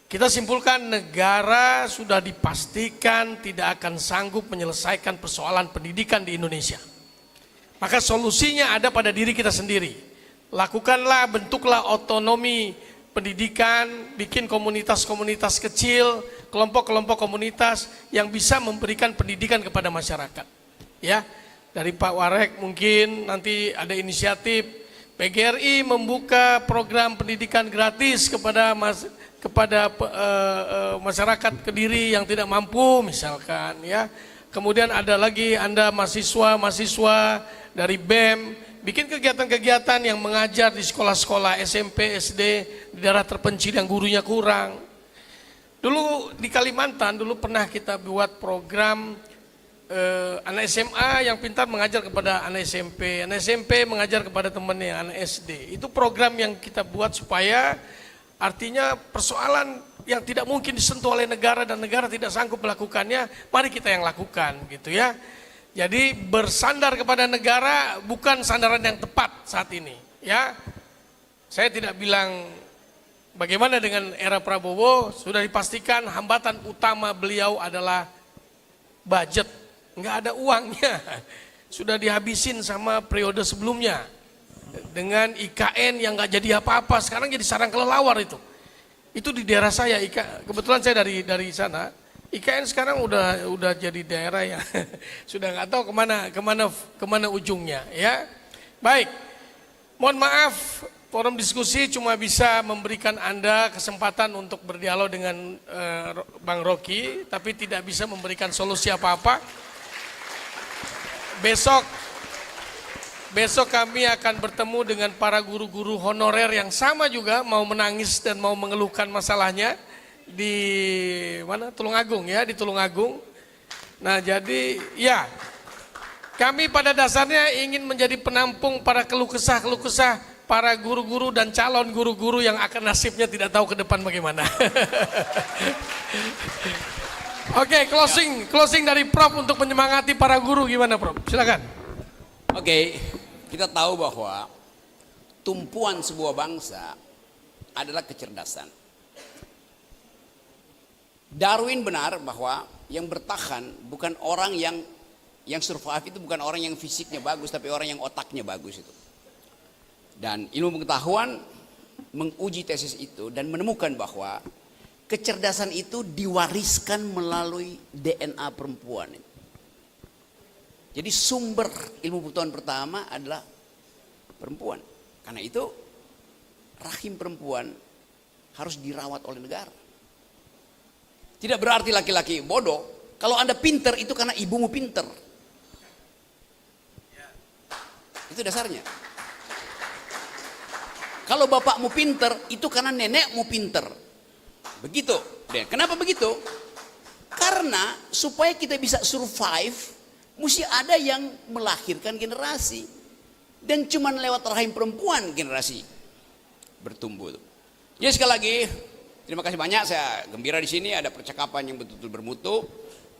kita simpulkan negara sudah dipastikan tidak akan sanggup menyelesaikan persoalan pendidikan di Indonesia. Maka solusinya ada pada diri kita sendiri. Lakukanlah, bentuklah otonomi pendidikan, bikin komunitas-komunitas kecil, kelompok-kelompok komunitas yang bisa memberikan pendidikan kepada masyarakat. Ya, dari Pak Warek mungkin nanti ada inisiatif PGRI membuka program pendidikan gratis kepada masyarakat Kediri yang tidak mampu misalkan ya. Kemudian ada lagi Anda mahasiswa dari BEM bikin kegiatan-kegiatan yang mengajar di sekolah-sekolah SMP, SD di daerah terpencil yang gurunya kurang. Dulu di Kalimantan dulu pernah kita buat program anak SMA yang pintar mengajar kepada anak SMP mengajar kepada temannya anak SD. Itu program yang kita buat supaya artinya persoalan yang tidak mungkin disentuh oleh negara dan negara tidak sanggup melakukannya, mari kita yang lakukan gitu ya. Jadi bersandar kepada negara bukan sandaran yang tepat saat ini ya. Saya tidak bilang bagaimana dengan era Prabowo, sudah dipastikan hambatan utama beliau adalah budget, nggak ada uangnya. sudah dihabisin sama periode sebelumnya dengan IKN yang nggak jadi apa-apa, sekarang jadi sarang kelelawar itu. Itu di daerah saya, kebetulan saya dari sana. IKN sekarang udah jadi daerah yang sudah nggak tahu kemana ujungnya, ya. Baik, mohon maaf, forum diskusi cuma bisa memberikan Anda kesempatan untuk berdialog dengan Bang Rocky, tapi tidak bisa memberikan solusi apa-apa. Besok kami akan bertemu dengan para guru-guru honorer yang sama juga mau menangis dan mau mengeluhkan masalahnya di mana? Tulungagung, ya, di Tulungagung. Nah, jadi ya, kami pada dasarnya ingin menjadi penampung para keluh kesah para guru-guru dan calon guru-guru yang akan nasibnya tidak tahu ke depan bagaimana. Oke, closing dari Prof untuk menyemangati para guru, gimana Prof? Silakan. Oke, kita tahu bahwa tumpuan sebuah bangsa adalah kecerdasan. Darwin benar bahwa yang bertahan bukan orang yang survive, itu bukan orang yang fisiknya bagus, tapi orang yang otaknya bagus itu. Dan ilmu pengetahuan menguji tesis itu dan menemukan bahwa kecerdasan itu diwariskan melalui DNA perempuan. Jadi sumber ilmu pengetahuan pertama adalah perempuan. Karena itu rahim perempuan harus dirawat oleh negara. Tidak berarti laki-laki bodoh. Kalau Anda pinter itu karena ibumu pinter. Itu dasarnya. Kalau bapakmu pinter itu karena nenekmu pinter. Begitu. Kenapa begitu? Karena supaya kita bisa survive, mesti ada yang melahirkan generasi. Dan cuma lewat rahim perempuan generasi bertumbuh. Jadi sekali lagi, terima kasih banyak. Saya gembira di sini ada percakapan yang betul-betul bermutu.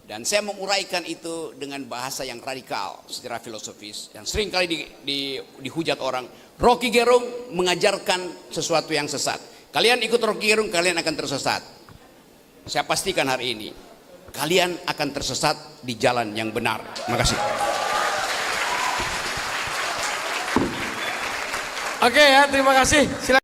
Dan saya menguraikan itu dengan bahasa yang radikal secara filosofis. Yang sering kali dihujat orang. Rocky Gerung mengajarkan sesuatu yang sesat. Kalian ikut Rocky Gerung, kalian akan tersesat. Saya pastikan hari ini, kalian akan tersesat di jalan yang benar. Terima kasih. Oke ya, terima kasih. Silakan.